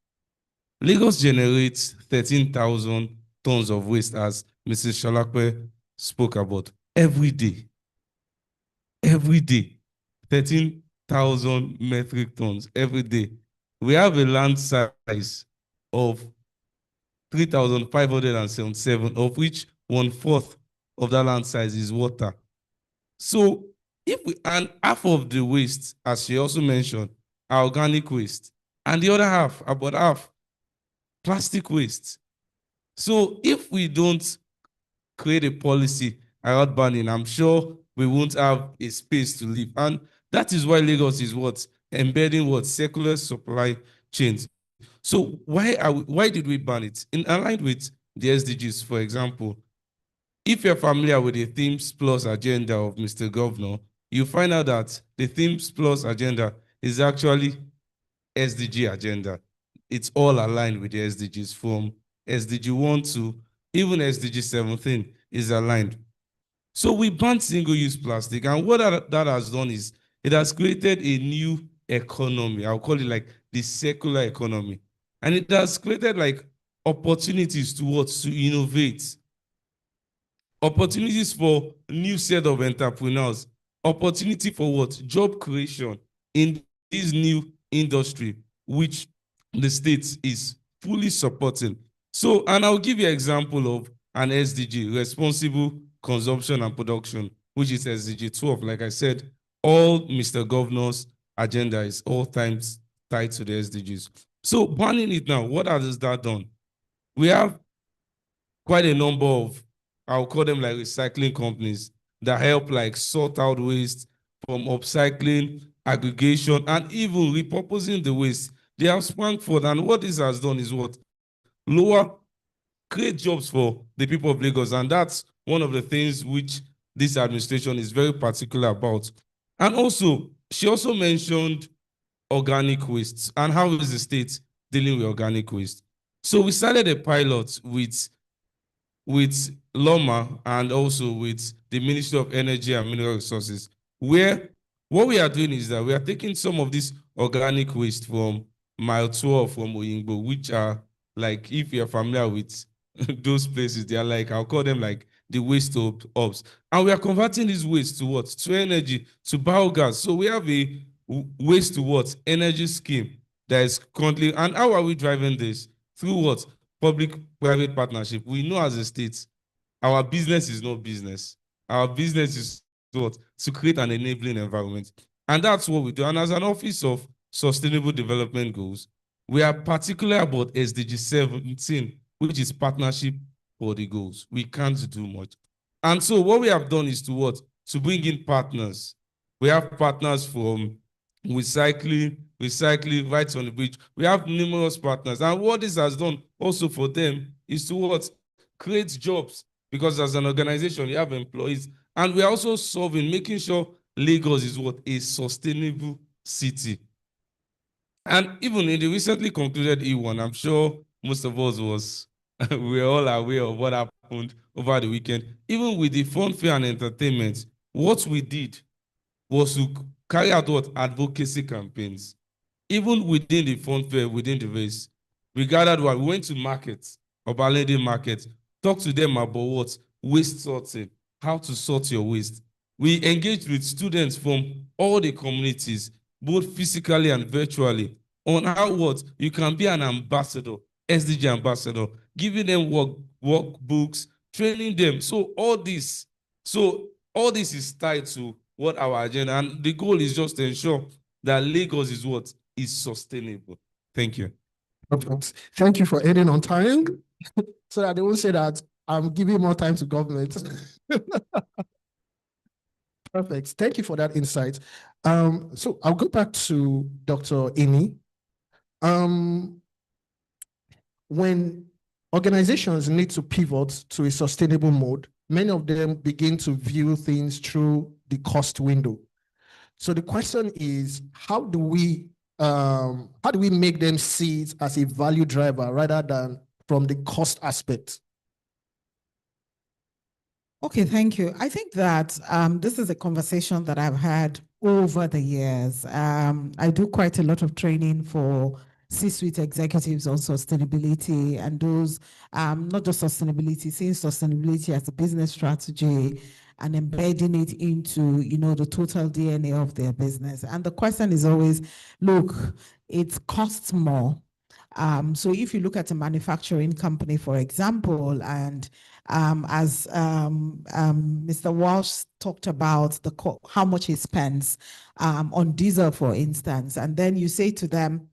Lagos generates 13,000 tons of waste, as Mrs. Shalakwe spoke about, every day. Every day. 13,000 metric tons every day. We have a land size of 3,577, of which 1/4 of that land size is water. So and half of the waste, as she also mentioned, are organic waste, and the other half, about half, plastic waste. So if we don't create a policy around banning, I'm sure we won't have a space to live. And that is why Lagos is embedding circular supply chains. So why did we ban it? In aligned with the SDGs, for example, if you're familiar with the Themes Plus agenda of Mr. Governor, you find out that the Themes Plus agenda is actually SDG agenda. It's all aligned with the SDGs from SDG 1 to even SDG 17 is aligned. So we banned single-use plastic, and what that has done is it has created a new economy. I'll call it like the circular economy. And it has created like opportunities to innovate, opportunities for new set of entrepreneurs, opportunity for what? Job creation in this new industry, which the state is fully supporting. So, and I'll give you an example of an SDG, responsible consumption and production, which is SDG 12. Like I said, all Mr. Governor's agenda is all times tied to the SDGs. So banning it now, what has that done? We have quite a number of, I'll call them like recycling companies that help like sort out waste from upcycling, aggregation, and even repurposing the waste. They have sprung forth, and what this has done is what? Create jobs for the people of Lagos, and that's one of the things which this administration is very particular about. And also, she also mentioned organic waste and how is the state dealing with organic waste. So we started a pilot with LOMA and also with the Ministry of Energy and Mineral Resources, where what we are doing is that we are taking some of this organic waste from Mile 12 from Oyingbo, which are like, if you're familiar with those places, they are like, I'll call them like the waste hubs. And we are converting this waste to what? To energy, to biogas. So we have a waste to what? Energy scheme that is currently, and how are we driving this? Through what? Public-private partnership. We know as a state, our business is not business. Our business is what? To create an enabling environment. And that's what we do. And as an Office of Sustainable Development Goals, we are particular about SDG 17, which is partnership for the goals. We can't do much. And so what we have done is to what? To bring in partners. We have partners from recycling, right on the beach. We have numerous partners. And what this has done also for them is to what? Create jobs. Because as an organization, you have employees. And we are also solving, making sure Lagos is what? A sustainable city. And even in the recently concluded E1, I'm sure most of us we're all aware of what happened over the weekend. Even with the fun fair and entertainment, what we did was to carry out what? Advocacy campaigns. Even within the fun fair, within the race, we gathered what? We went to markets, Obalende market, talked to them about what? Waste sorting, how to sort your waste. We engaged with students from all the communities, both physically and virtually, on how what? You can be an ambassador, SDG ambassador, giving them workbooks, training them. So all this is tied to what our agenda, and the goal is just to ensure that Lagos is what? Is sustainable. Thank you. Perfect. Thank you for ending on time, so that they won't say that I'm giving more time to government. Perfect. Thank you for that insight. So I'll go back to Dr. Amy. When organizations need to pivot to a sustainable mode, many of them begin to view things through the cost window. So the question is, how do we make them see it as a value driver rather than from the cost aspect? Okay, thank you. I think that this is a conversation that I've had over the years. I do quite a lot of training for C-suite executives on sustainability, and those, not just sustainability, seeing sustainability as a business strategy and embedding it into, the total DNA of their business. And the question is always, look, it costs more. So if you look at a manufacturing company, for example, and as Mr. Walsh talked about how much he spends on diesel, for instance, and then you say to them,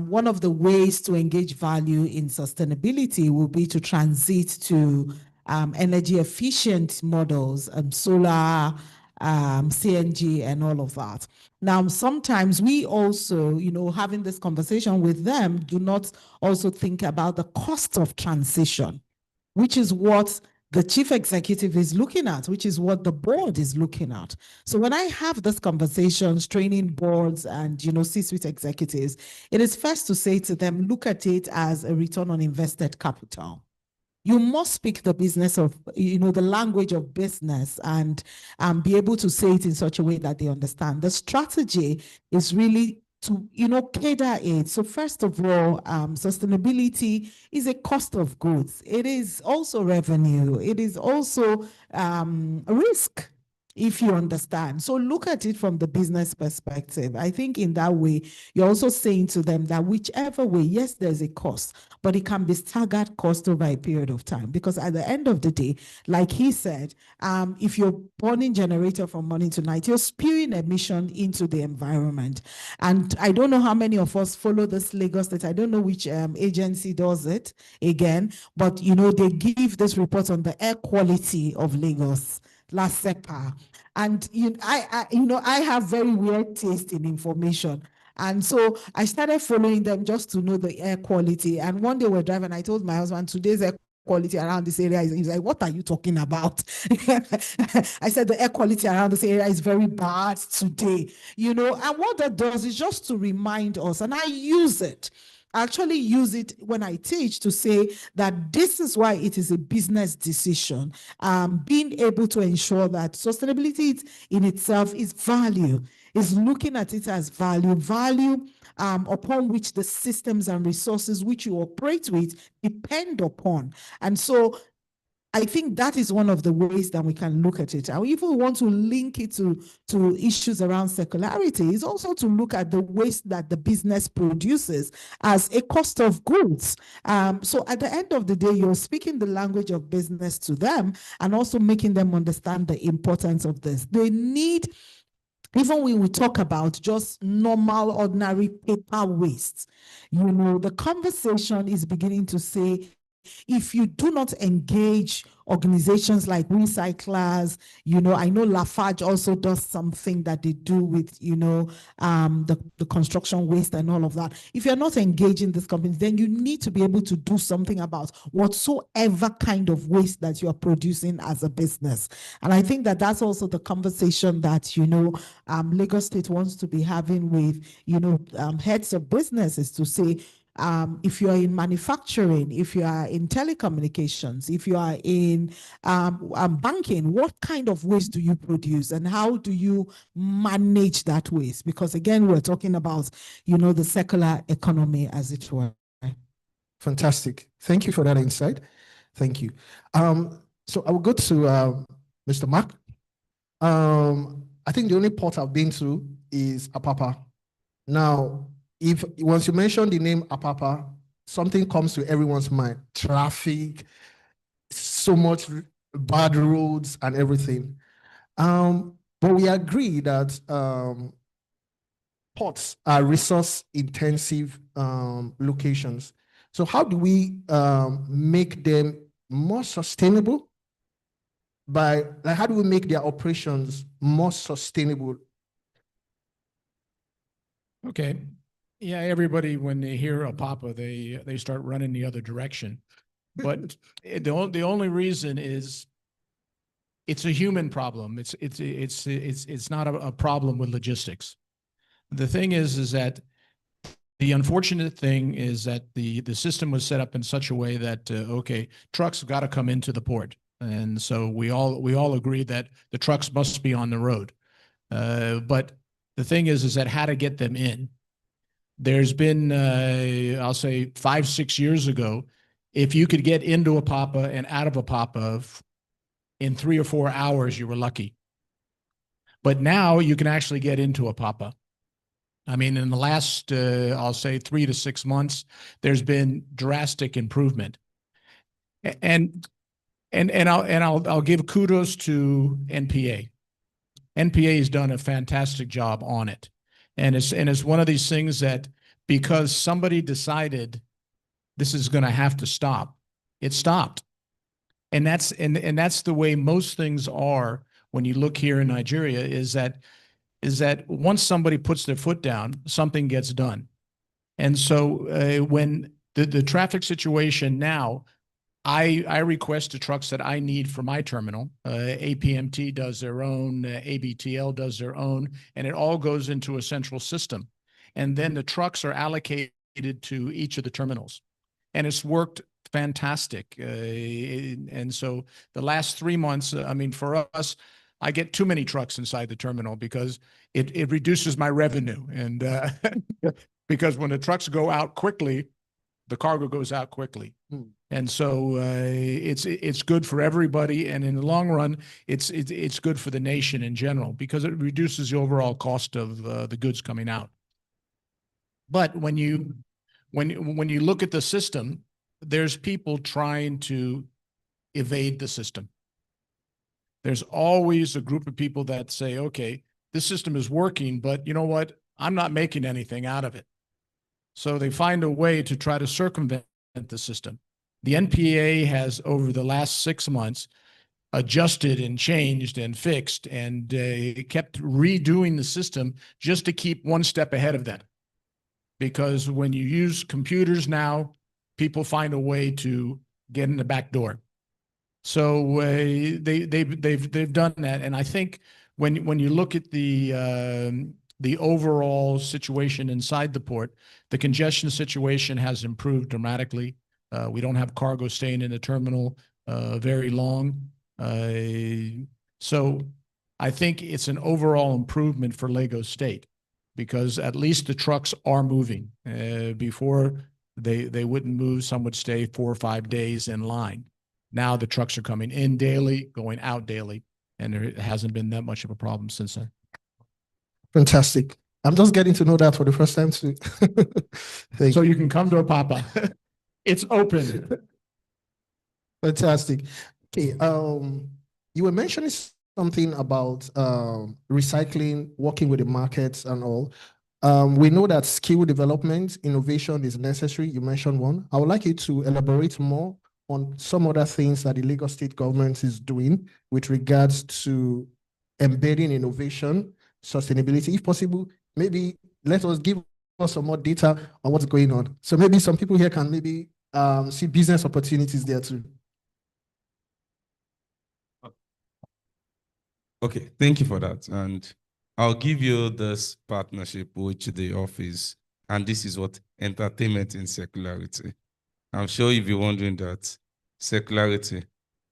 one of the ways to engage value in sustainability will be to transit to energy efficient models, solar, CNG, and all of that. Now, sometimes we also, having this conversation with them, do not also think about the cost of transition, which is what the chief executive is looking at, which is what the board is looking at. So when I have these conversations, training boards and, C-suite executives, it is first to say to them, look at it as a return on invested capital. You must speak the business of, the language of business and be able to say it in such a way that they understand. The strategy is really to, cater it. So first of all, sustainability is a cost of goods. It is also revenue. It is also risk, if you understand. So look at it from the business perspective. I think in that way, you're also saying to them that whichever way, yes, there's a cost, but it can be staggered cost over a period of time. Because at the end of the day, like he said, if you're burning generator from morning to night, you're spewing emission into the environment. And I don't know how many of us follow this Lagos State. I don't know which agency does it again, but they give this report on the air quality of Lagos. Last sector, and I have very weird taste in information, and so I started following them just to know the air quality. And one day we're driving, I told my husband, today's air quality around this area he's like, what are you talking about? I said the air quality around this area is very bad today, and what that does is just to remind us, and I use it. I actually use it when I teach to say that this is why it is a business decision. Being able to ensure that sustainability in itself is value, is looking at it as value upon which the systems and resources which you operate with depend upon. And so I think that is one of the ways that we can look at it. I even want to link it to issues around circularity is also to look at the waste that the business produces as a cost of goods. So at the end of the day, you're speaking the language of business to them and also making them understand the importance of this. They need, even when we talk about just normal, ordinary paper waste, the conversation is beginning to say, if you do not engage organizations like recyclers, I know Lafarge also does something that they do with, the construction waste and all of that. If you're not engaging these companies, then you need to be able to do something about whatsoever kind of waste that you're producing as a business. And I think that that's also the conversation that, Lagos State wants to be having with, heads of businesses to say, if you are in manufacturing, if you are in telecommunications, if you are in banking, what kind of waste do you produce and how do you manage that waste? Because again, we're talking about, the circular economy as it were. Fantastic. Thank you for that insight. Thank you. So I will go to Mr. Mark. I think the only port I've been through is Apapa. Now, if once you mention the name Apapa, something comes to everyone's mind: traffic, so much bad roads and everything. But we agree that ports are resource-intensive locations. So how do we make them more sustainable? How do we make their operations more sustainable? Okay. Yeah, everybody, when they hear Apapa, they start running the other direction. But the only reason is it's a human problem. It's not a problem with logistics. The thing is that the unfortunate thing is that the system was set up in such a way that okay, trucks got to come into the port, and so we all agree that the trucks must be on the road. But the thing is that how to get them in. There's been, I'll say 5-6 years ago, if you could get into Apapa and out of Apapa in 3 or 4 hours, you were lucky. But now you can actually get into Apapa. I mean, in the last, I'll say 3 to 6 months, there's been drastic improvement. And I'll give kudos to NPA. NPA has done a fantastic job on it. And it's one of these things that because somebody decided this is going to have to stop, it stopped. And that's the way most things are when you look here in Nigeria, is that once somebody puts their foot down, something gets done. And so when the traffic situation now, I request the trucks that I need for my terminal. APMT does their own, ABTL does their own, and it all goes into a central system. And then the trucks are allocated to each of the terminals. And it's worked fantastic. And so the last 3 months, I mean, for us, I get too many trucks inside the terminal because it reduces my revenue. And because when the trucks go out quickly, the cargo goes out quickly. And so it's good for everybody, and in the long run, it's good for the nation in general because it reduces the overall cost of the goods coming out. But when you look at the system, there's people trying to evade the system. There's always a group of people that say, "Okay, this system is working, but you know what? I'm not making anything out of it." So they find a way to try to circumvent the system. The NPA has, over the last 6 months, adjusted and changed and fixed and kept redoing the system just to keep one step ahead of them. Because when you use computers now, people find a way to get in the back door. So they've done that, and I think when you look at the overall situation inside the port, the congestion situation has improved dramatically. We don't have cargo staying in the terminal very long. So I think it's an overall improvement for Lagos State because at least the trucks are moving. Before they wouldn't move, some would stay 4 or 5 days in line. Now the trucks are coming in daily, going out daily, and there hasn't been that much of a problem since then. Fantastic. I'm just getting to know that for the first time too. So you can come to Apapa. It's open. Fantastic. Okay, you were mentioning something about recycling, working with the markets and all. We know that skill development, innovation is necessary. You mentioned one. I would like you to elaborate more on some other things that the Lagos State government is doing with regards to embedding innovation, sustainability. If possible, maybe let us give us some more data on what's going on. So maybe some people here can maybe see business opportunities there too. Okay, thank you for that. And I'll give you this partnership with the office. And this is what entertainment in secularity. I'm sure if you're wondering that secularity,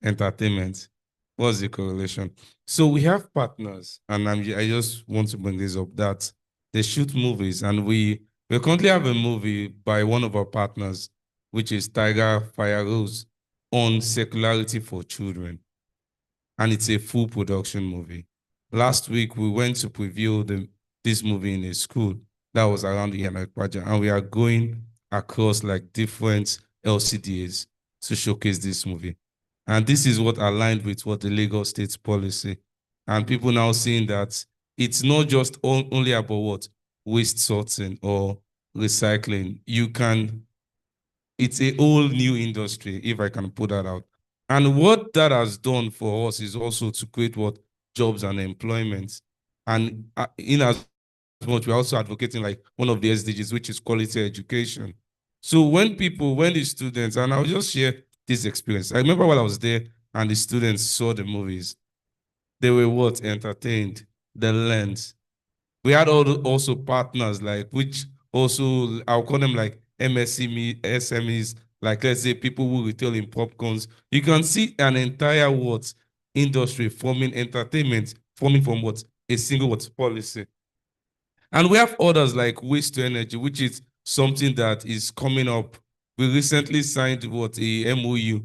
entertainment, what's the correlation? So we have partners, and I just want to bring this up, that they shoot movies, and we currently have a movie by one of our partners, which is Tiger Fire Rose, on secularity for children. And it's a full production movie. Last week, we went to preview this movie in a school that was around Yanakwaja, and we are going across like different LCDAs to showcase this movie. And this is what aligned with what the Lagos State's policy. And people now seeing that it's not just only about what? Waste sorting or recycling. It's a whole new industry, if I can put that out. And what that has done for us is also to create what? Jobs and employment. And in as much, we're also advocating like one of the SDGs, which is quality education. So when the students, and I'll just share this experience. I remember while I was there and the students saw the movies, they were what? Entertained, they learned. We had also partners like, which also, I'll call them like SMEs, like let's say people who retail in popcorns. You can see an entire what? Industry forming, entertainment, forming from what? A single what? Policy. And we have others like waste to energy, which is something that is coming up. We recently signed what? A MOU,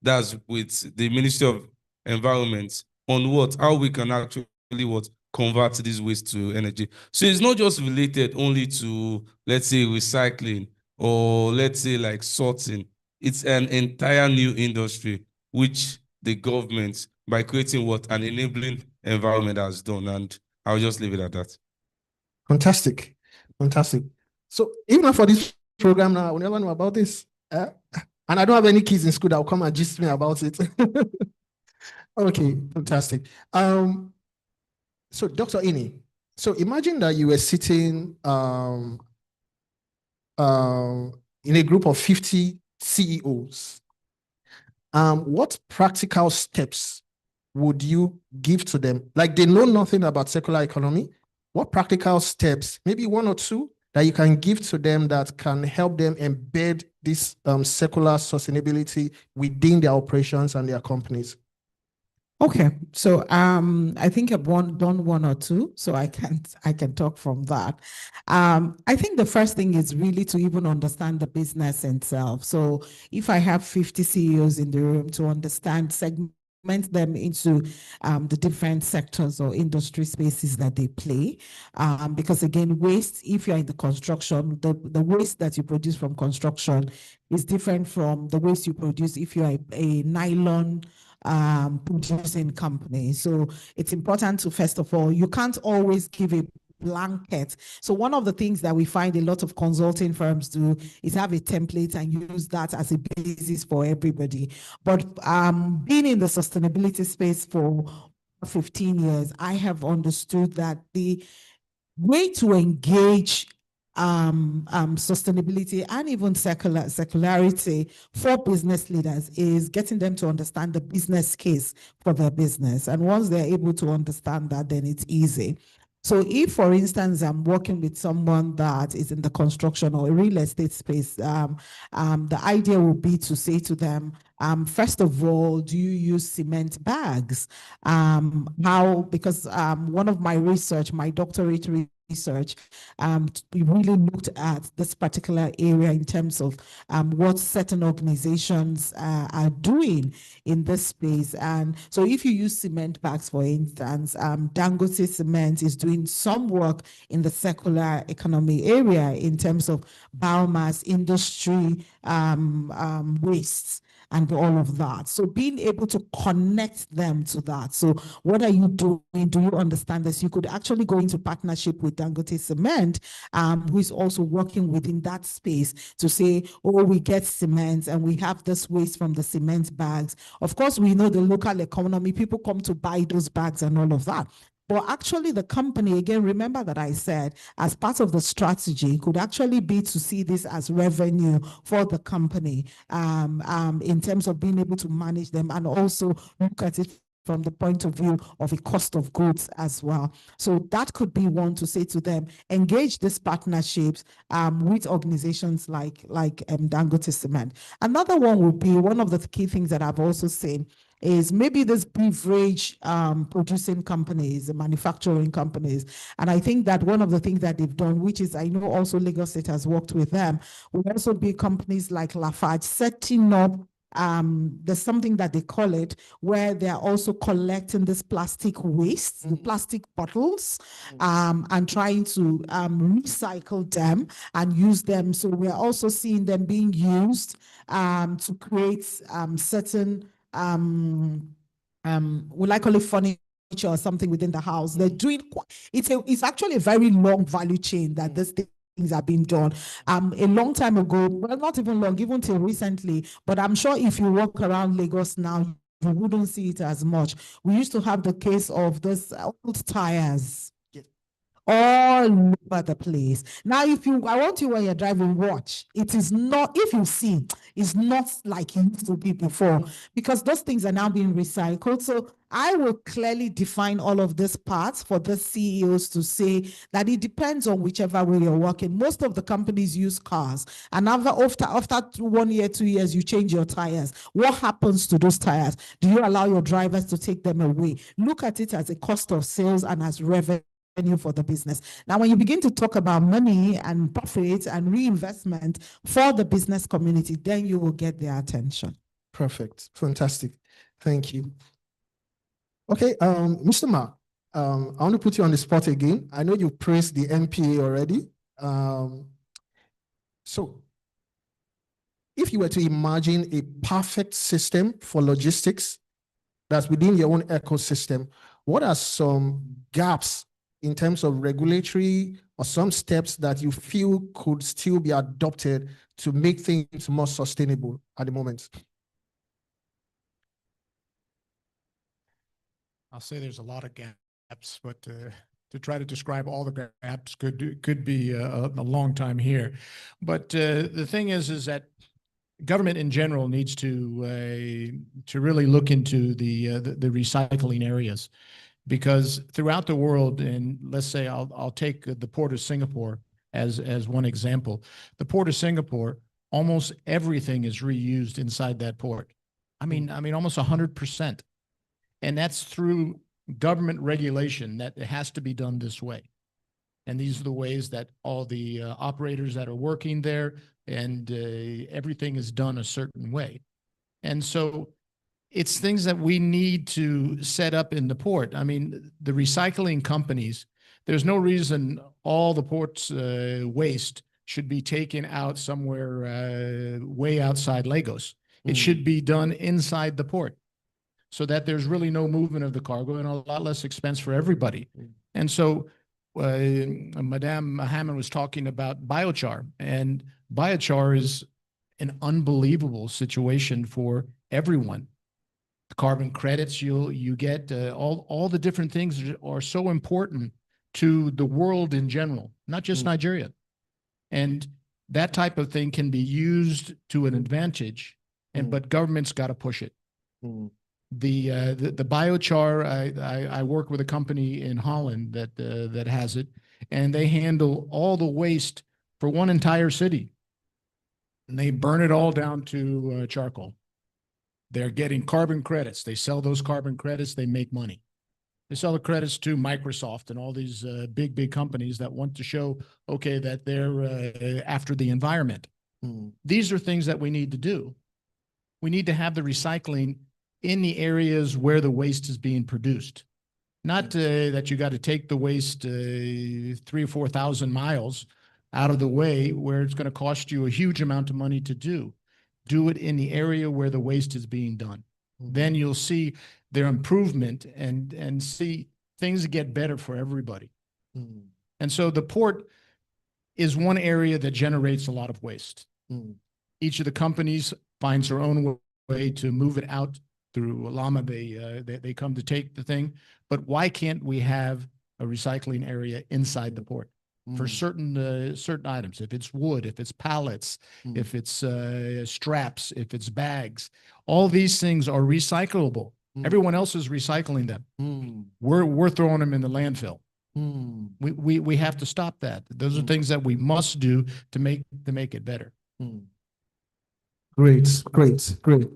that's with the Ministry of Environment, on what? How we can actually what? Convert this waste to energy. So it's not just related only to, let's say, recycling or let's say like sorting. It's an entire new industry, which the government, by creating what? An enabling environment, has done. And I'll just leave it at that. Fantastic. Fantastic. So even for this program now, we never know about this. And I don't have any kids in school that will come and gist me about it. Okay, fantastic. So Dr. Ini, so imagine that you were sitting in a group of 50 CEOs, what practical steps would you give to them? Like, they know nothing about circular economy. What practical steps, maybe one or two, that you can give to them that can help them embed this circular sustainability within their operations and their companies? Okay, so I think I've done one or two, so I can talk from that. I think the first thing is really to even understand the business itself. So if I have 50 CEOs in the room, to understand segment them into the different sectors or industry spaces that they play. Because again, waste, if you're in the construction, the waste that you produce from construction is different from the waste you produce if you're a nylon producing company. So it's important to, first of all, you can't always give a blanket. So one of the things that we find a lot of consulting firms do is have a template and use that as a basis for everybody. But being in the sustainability space for 15 years, I have understood that the way to engage sustainability and even circularity for business leaders is getting them to understand the business case for their business. And once they're able to understand that, then it's easy. So if, for instance, I'm working with someone that is in the construction or real estate space, the idea would be to say to them, first of all, do you use cement bags? Because one of my research, my doctorate research, we really looked at this particular area in terms of what certain organizations are doing in this space. And so if you use cement bags, for instance, Dangote Cement is doing some work in the circular economy area in terms of biomass industry wastes and all of that. So being able to connect them to that. So what are you doing? Do you understand this? You could actually go into partnership with Dangote Cement, who is also working within that space to say, oh, we get cement and we have this waste from the cement bags. Of course, we know the local economy, people come to buy those bags and all of that. But actually the company, again, remember that I said, as part of the strategy, could actually be to see this as revenue for the company in terms of being able to manage them and also look at it from the point of view of a cost of goods as well. So that could be one to say to them, engage these partnerships with organizations like Dangote Cement. Another one would be, one of the key things that I've also seen is maybe this beverage producing companies, the manufacturing companies. And I think that one of the things that they've done, which is, I know also Lagos State has worked with them, will also be companies like Lafarge setting up there's something that they call it, where they're also collecting this plastic waste, the plastic bottles, and trying to recycle them and use them. So we're also seeing them being used to create certain will I call it furniture or something within the house. They're doing it's actually a very long value chain that this things are being done. A long time ago, well, not even long, even till recently, but I'm sure if you walk around Lagos now, you wouldn't see it as much. We used to have the case of this old tires all over the place. Now, I want you when you're driving, watch. It is not, if you see, it's not like it used to be before, because those things are now being recycled. So I will clearly define all of these parts for the CEOs to say that it depends on whichever way you're working. Most of the companies use cars, and after 1 year, 2 years, you change your tires. What happens to those tires? Do you allow your drivers to take them away? Look at it as a cost of sales and as revenue for the business. Now, when you begin to talk about money and profits and reinvestment for the business community, then you will get their attention. Perfect. Fantastic. Thank you. Okay, Mr. Ma, I want to put you on the spot again. I know you praised the MPA already. So if you were to imagine a perfect system for logistics that's within your own ecosystem, what are some gaps in terms of regulatory or some steps that you feel could still be adopted to make things more sustainable at the moment? I'll say there's a lot of gaps, but to try to describe all the gaps could be a long time here. But the thing is that government in general needs to really look into the recycling areas, because throughout the world, and let's say I'll take the Port of Singapore as one example. The Port of Singapore, almost everything is reused inside that port. I mean almost 100%. And that's through government regulation that it has to be done this way. And these are the ways that all the operators that are working there, and everything is done a certain way. And so it's things that we need to set up in the port. I mean, the recycling companies, there's no reason all the port's waste should be taken out somewhere way outside Lagos. It should be done inside the port, so that there's really no movement of the cargo and a lot less expense for everybody. And so Madame Hammond was talking about biochar, and biochar is an unbelievable situation for everyone. The carbon credits you get, all the different things are so important to the world in general, not just Nigeria. And that type of thing can be used to an advantage, but government's got to push it. The biochar, I work with a company in Holland that has it, and they handle all the waste for one entire city, and they burn it all down to charcoal. They're getting carbon credits. They sell those carbon credits. They make money. They sell the credits to Microsoft and all these big companies that want to show, okay, that they're after the environment. These are things that we need to do. We need to have the recycling in the areas where the waste is being produced. Not that you got to take the waste 3,000 or 4,000 miles out of the way where it's going to cost you a huge amount of money to do. Do it in the area where the waste is being done. Then you'll see their improvement and see things get better for everybody. And so the port is one area that generates a lot of waste. Each of the companies finds their own way to move it out through Lama. They come to take the thing, but why can't we have a recycling area inside the port for certain items? If it's wood, if it's pallets, if it's straps, if it's bags, all these things are recyclable. Everyone else is recycling them. We're throwing them in the landfill. We have to stop that. Those are things that we must do to make it better. Great.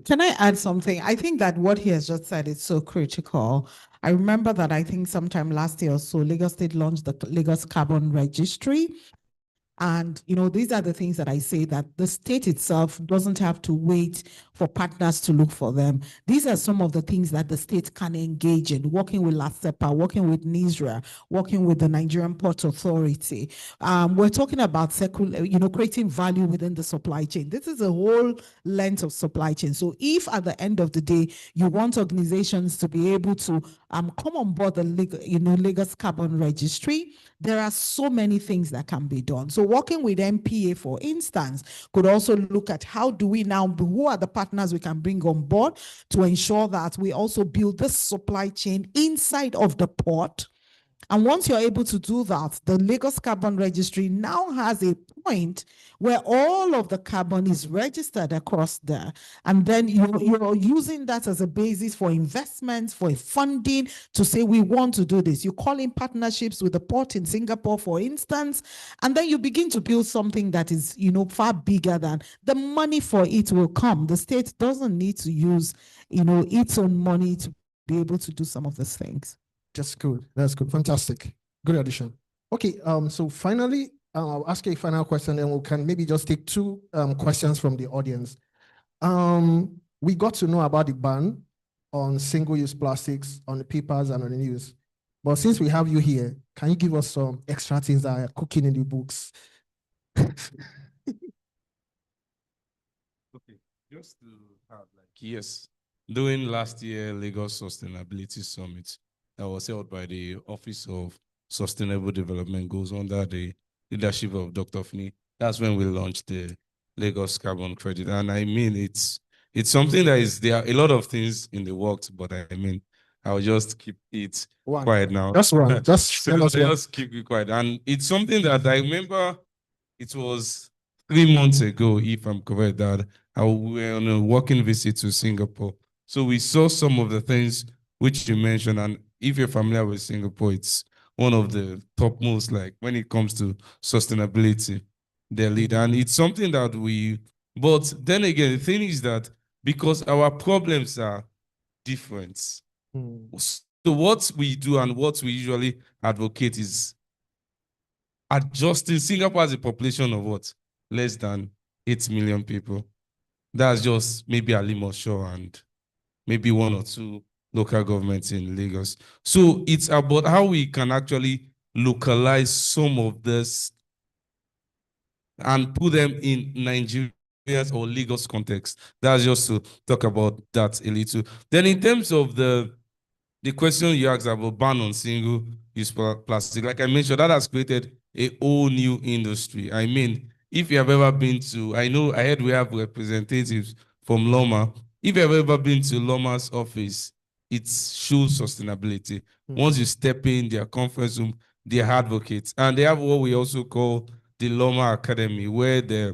Can I add something? I think that what he has just said is so critical. I remember that I think sometime last year or so, Lagos State launched the Lagos Carbon Registry. And, these are the things that I say, that the state itself doesn't have to wait for partners to look for them. These are some of the things that the state can engage in, working with LASEPA, working with NISRA, working with the Nigerian Port Authority. We're talking about creating value within the supply chain. This is a whole length of supply chain. So if at the end of the day, you want organizations to be able to come on board the Lagos Carbon Registry, there are so many things that can be done. So working with MPA, for instance, could also look at who are the partners we can bring on board to ensure that we also build this supply chain inside of the port. And once you're able to do that, the Lagos Carbon Registry now has a point where all of the carbon is registered across there. And then you're using that as a basis for investments, for funding, to say we want to do this. You call in partnerships with the port in Singapore, for instance, and then you begin to build something that is, far bigger than the money for it will come. The state doesn't need to use, its own money to be able to do some of these things. That's good. Fantastic. Good addition. Okay. So finally, I'll ask you a final question, and we can maybe just take two questions from the audience. We got to know about the ban on single-use plastics on the papers and on the news. But since we have you here, can you give us some extra things that are cooking in the books? Okay. Just to have yes, during last year Lagos Sustainability Summit that was held by the Office of Sustainable Development Goals under the leadership of Dr. Fini. That's when we launched the Lagos Carbon Credit. And I mean, it's something that there are a lot of things in the works, but I mean, I'll just keep it quiet now. Just one. Just keep it quiet. And it's something that I remember it was 3 months ago, if I'm correct, that we were on a working visit to Singapore. So we saw some of the things which you mentioned, and if you're familiar with Singapore, it's one of the topmost, like when it comes to sustainability, their lead. And it's something that but then again, the thing is that because our problems are different, so what we do and what we usually advocate is adjusting. Singapore has a population of what? Less than 8 million people. That's just maybe Alimosho and maybe 1 or 2 local governments in Lagos. So it's about how we can actually localize some of this and put them in Nigeria's or Lagos context. That's just to talk about that a little. Then in terms of the question you asked about ban on single-use plastic, like I mentioned, that has created a whole new industry. I mean, if you have ever been to, I heard we have representatives from Loma. If you have ever been to Loma's office, it shows sustainability. Once you step in their conference room, they're advocates. And they have what we also call the Loma Academy, where they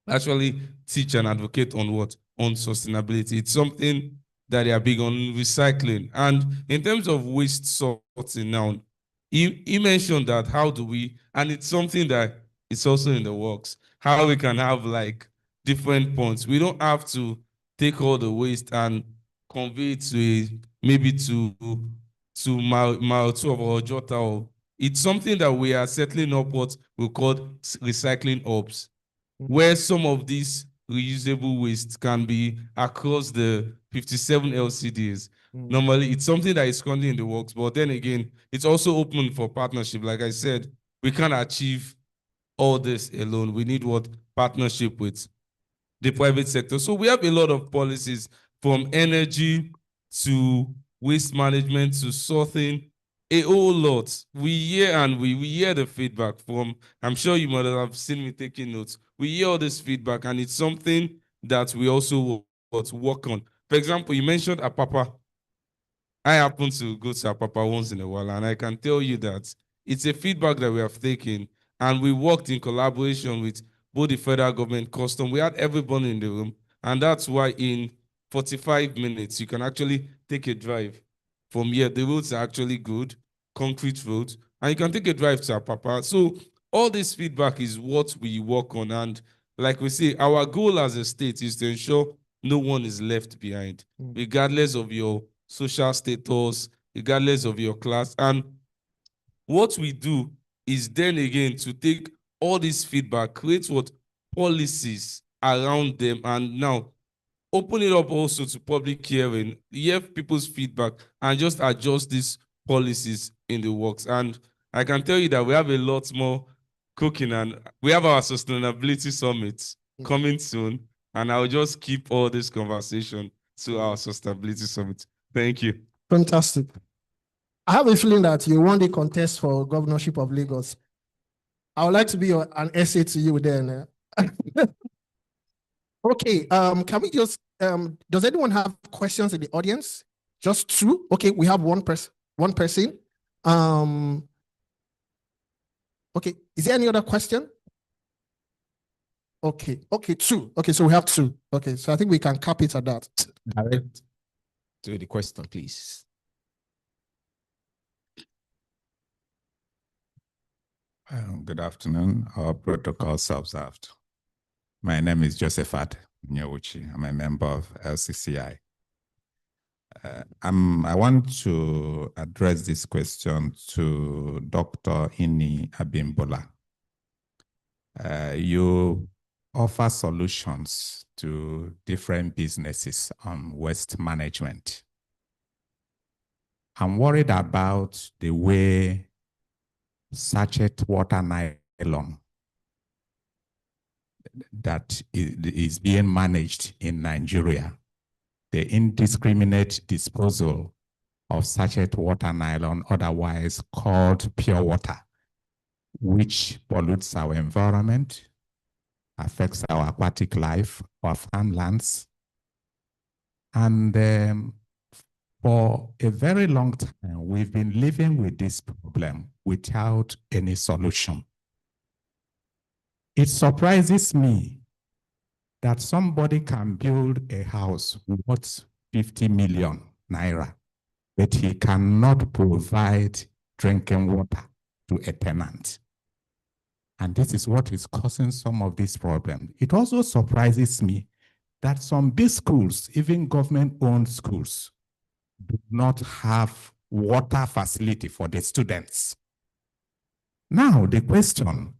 actually teach and advocate on what? On sustainability. It's something that they are big on recycling. And in terms of waste sorting now, he mentioned that how do we, and it's something that it's also in the works, how we can have like different points. We don't have to take all the waste and convey it to maybe to mile 2 of Jota. Or it's something that we are settling up what we call recycling hubs, where some of these reusable waste can be across the 57 LCDs. Normally, it's something that is currently in the works, but then again, it's also open for partnership. Like I said, we can't achieve all this alone. We need what? Partnership with the private sector. So we have a lot of policies, from energy to waste management to sorting, a whole lot. We hear and we hear the feedback from, I'm sure you might have seen me taking notes. We hear all this feedback, and it's something that we also work on. For example, you mentioned Apapa. I happen to go to Apapa once in a while, and I can tell you that it's a feedback that we have taken, and we worked in collaboration with both the federal government, custom. We had everybody in the room, and that's why in 45 minutes, you can actually take a drive from here. The roads are actually good, concrete roads, and you can take a drive to Apapa. So all this feedback is what we work on, and like we say, our goal as a state is to ensure no one is left behind, regardless of your social status, regardless of your class. And what we do is then again to take all this feedback, create what? Policies around them, and now open it up also to public hearing, hear people's feedback, and just adjust these policies in the works. And I can tell you that we have a lot more cooking, and we have our sustainability summit coming soon, and I'll just keep all this conversation to our sustainability summit. Thank you. Fantastic. I have a feeling that you won the contest for governorship of Lagos. I would like to be an essay to you then. Okay, can we just, does anyone have questions in the audience? Just 2? Okay, we have one person. Okay, is there any other question? Okay, 2. Okay, so we have 2. Okay, so I think we can cap it at that. Direct to the question, please. Good afternoon. Our protocols observed. My name is Josephat Nyawuchi. I'm a member of LCCI. I want to address this question to Dr. Ini Abimbola. You offer solutions to different businesses on waste management. I'm worried about the way sachet water nylon that is being managed in Nigeria, the indiscriminate disposal of sachet water nylon, otherwise called pure water, which pollutes our environment, affects our aquatic life, our farmlands. And for a very long time, we've been living with this problem without any solution. It surprises me that somebody can build a house worth 50 million naira, but he cannot provide drinking water to a tenant. And this is what is causing some of these problems. It also surprises me that some big schools, even government-owned schools, do not have water facility for the students. Now, the question,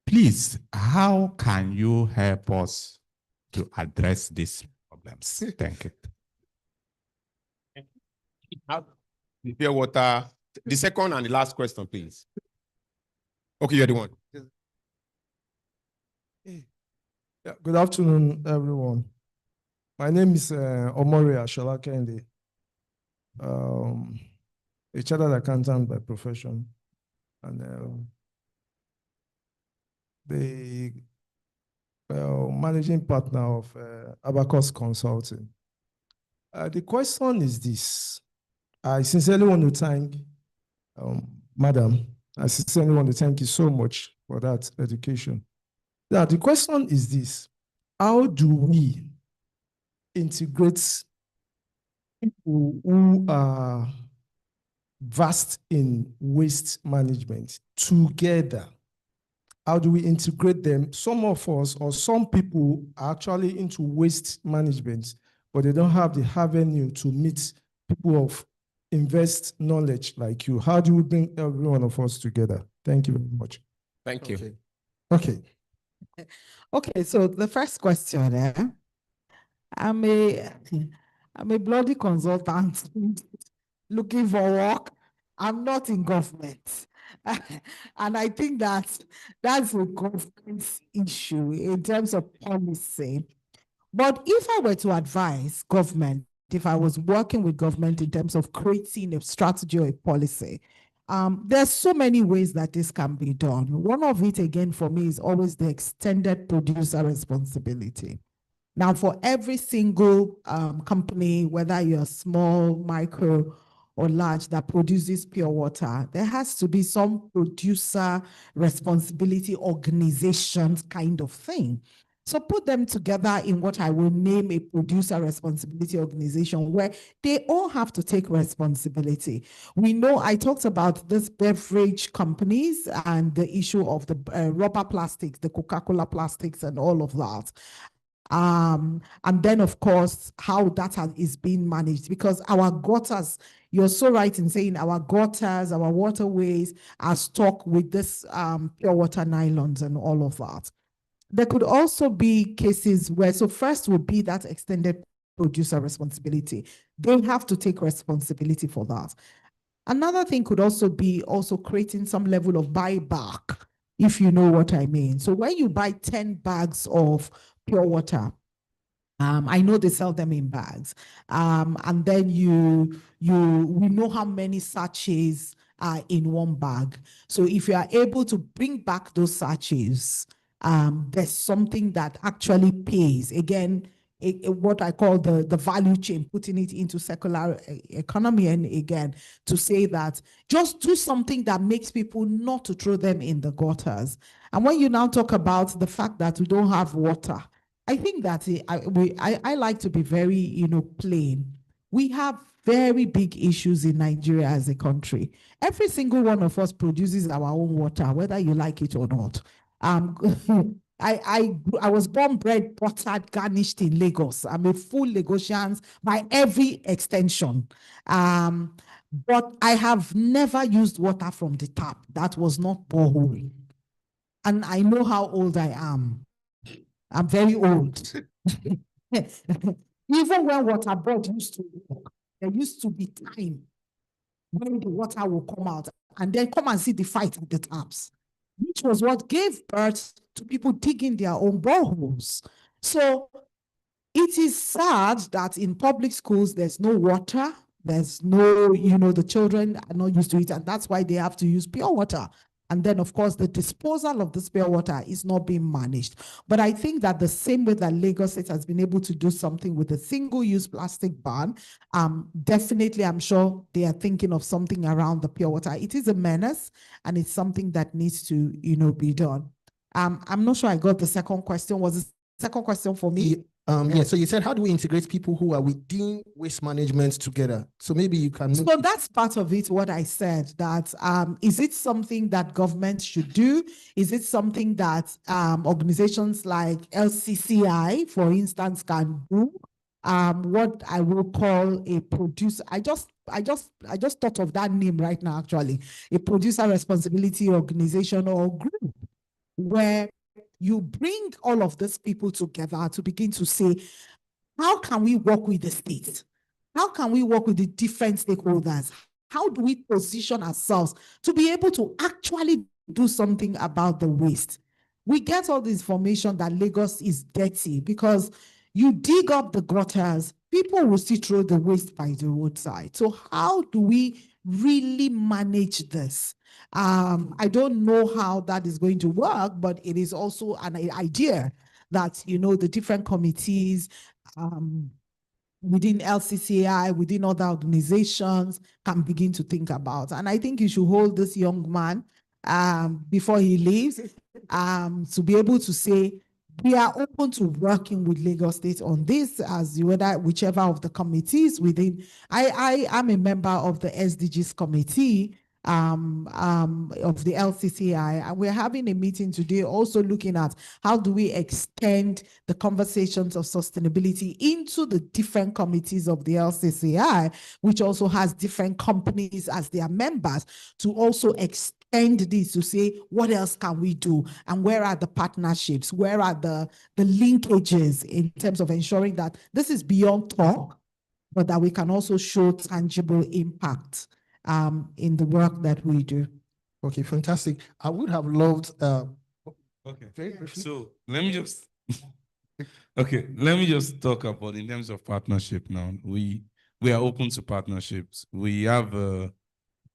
please, how can you help us to address these problems? Thank you. The pure water. The second and the last question, please. Okay, you're the one. Yeah, good afternoon, everyone. My name is Omori Ashola Kende, a chartered accountant by profession, and the managing partner of Abacus Consulting. The question is this. I sincerely want to thank Madam. I sincerely want to thank you so much for that education. Now, the question is this. How do we integrate people who are vast in waste management together? How do we integrate them? Some of us or some people are actually into waste management, but they don't have the avenue to meet people of invest knowledge like you. How do we bring every one of us together? Thank you very much. Thank you. Okay. Okay, so the first question, I'm a bloody consultant looking for work. I'm not in government. And I think that's a government issue in terms of policy. But if I were to advise government, if I was working with government in terms of creating a strategy or a policy, there's so many ways that this can be done. One of it, again, for me, is always the extended producer responsibility. Now, for every single company, whether you're small, micro, or large, that produces pure water, there has to be some producer responsibility organizations kind of thing. So put them together in what I will name a producer responsibility organization where they all have to take responsibility. We know I talked about this beverage companies and the issue of the rubber plastics, the Coca-Cola plastics and all of that. And then, of course, how that is being managed, because our gutters, you're so right in saying our gutters, our waterways are stuck with this pure water nylons and all of that. There could also be cases where, so first would be that extended producer responsibility. They have to take responsibility for that. Another thing could also be creating some level of buyback, if you know what I mean. So when you buy 10 bags of pure water, I know they sell them in bags. And then we know how many sachets are in one bag. So if you are able to bring back those sachets, there's something that actually pays. Again, what I call the value chain, putting it into circular economy. And again, to say that just do something that makes people not to throw them in the gutters. And when you now talk about the fact that we don't have water, I think that I like to be very, plain. We have very big issues in Nigeria as a country. Every single one of us produces our own water, whether you like it or not. I was born, bred, buttered, garnished in Lagos. I'm a full Lagosian by every extension. But I have never used water from the tap. That was not borehole. And I know how old I am. I'm very old. Even when water board used to work, there used to be time when the water will come out and then come and see the fight at the taps, which was what gave birth to people digging their own boreholes. So it is sad that in public schools, there's no water. There's no, the children are not used to it, and that's why they have to use pure water. And then, of course, the disposal of this pure water is not being managed. But I think that the same way that Lagos State has been able to do something with the single-use plastic ban, definitely I'm sure they are thinking of something around the pure water. It is a menace, and it's something that needs to, be done. I'm not sure I got the second question. Was the second question for me? Yeah, so you said, how do we integrate people who are within waste management together? So maybe you can. So that's part of it, what I said, that is it something that government should do? Is it something that organizations like LCCI, for instance, can do? What I will call a producer. I just thought of that name right now, actually. A producer responsibility organization or group where you bring all of these people together to begin to say, how can we work with the state? How can we work with the different stakeholders? How do we position ourselves to be able to actually do something about the waste? We get all the information that Lagos is dirty because you dig up the gutters, people will still throw the waste by the roadside. So how do we really manage this? I don't know how that is going to work, but it is also an idea that, you know, the different committees, within LCCI, within other organizations can begin to think about. And I think you should hold this young man before he leaves to be able to say, we are open to working with Lagos State on this as whichever of the committees within. I am a member of the SDGs committee of the LCCI, and we're having a meeting today also looking at how do we extend the conversations of sustainability into the different committees of the LCCI, which also has different companies as their members, to also extend this to say, what else can we do? And where are the partnerships? Where are the linkages in terms of ensuring that this is beyond talk, but that we can also show tangible impact in the work that we do. Okay, fantastic. I would have loved. Okay. So let me just. Okay, let me just talk about in terms of partnership now. We are open to partnerships. We have a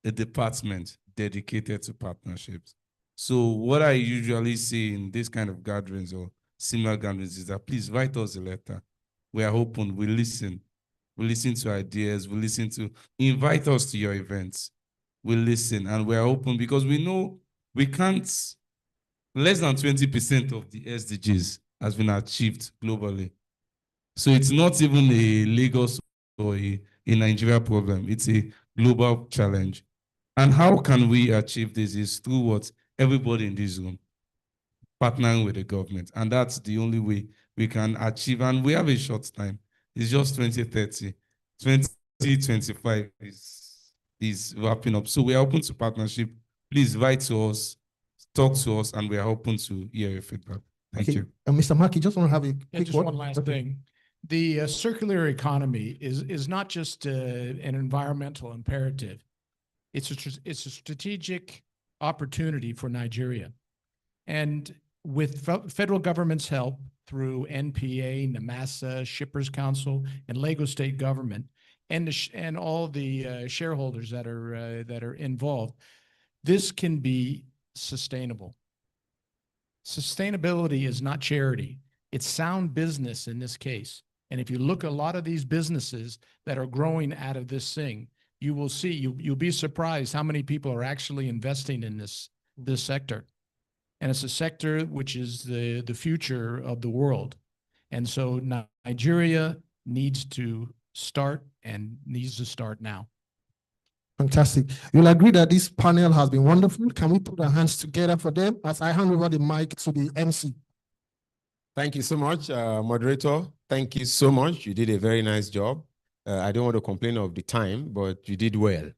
department dedicated to partnerships. So what I usually say in this kind of gatherings or similar gatherings is that please write us a letter. We are open. We listen. We listen to ideas. We listen to, invite us to your events. We listen and we are open because we know we can't, less than 20% of the SDGs has been achieved globally. So it's not even a Lagos or a Nigeria problem. It's a global challenge. And how can we achieve this is through what everybody in this room, partnering with the government. And that's the only way we can achieve. And we have a short time. It's just 2030. 2025 is wrapping up. So we are open to partnership. Please write to us, talk to us, and we are open to hear your feedback. Thank you. Mr. Maki, just want to have a quick just one last thing. The circular economy is not just an environmental imperative. It's a strategic opportunity for Nigeria. And with federal government's help through NPA, NAMASA, Shippers Council, and Lagos State government, and all the shareholders that are involved, this can be sustainable. Sustainability is not charity. It's sound business in this case. And if you look at a lot of these businesses that are growing out of this thing, you will see, you'll be surprised how many people are actually investing in this sector. And it's a sector which is the future of the world. And so Nigeria needs to start and needs to start now. Fantastic. You'll agree that this panel has been wonderful. Can we put our hands together for them as I hand over the mic to the MC? Thank you so much, moderator. Thank you so much. You did a very nice job. I don't want to complain of the time, but you did well.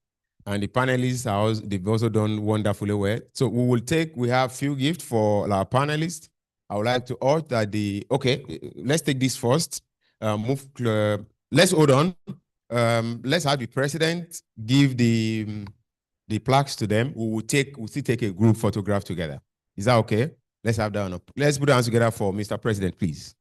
And the panelists, they've also done wonderfully well. So we have few gifts for our panelists. I would like to urge that let's take this first. Let's hold on. Let's have the president give the plaques to them. We'll still take a group photograph together. Is that okay? Let's have that one. Let's put our hands together for Mr. President, please.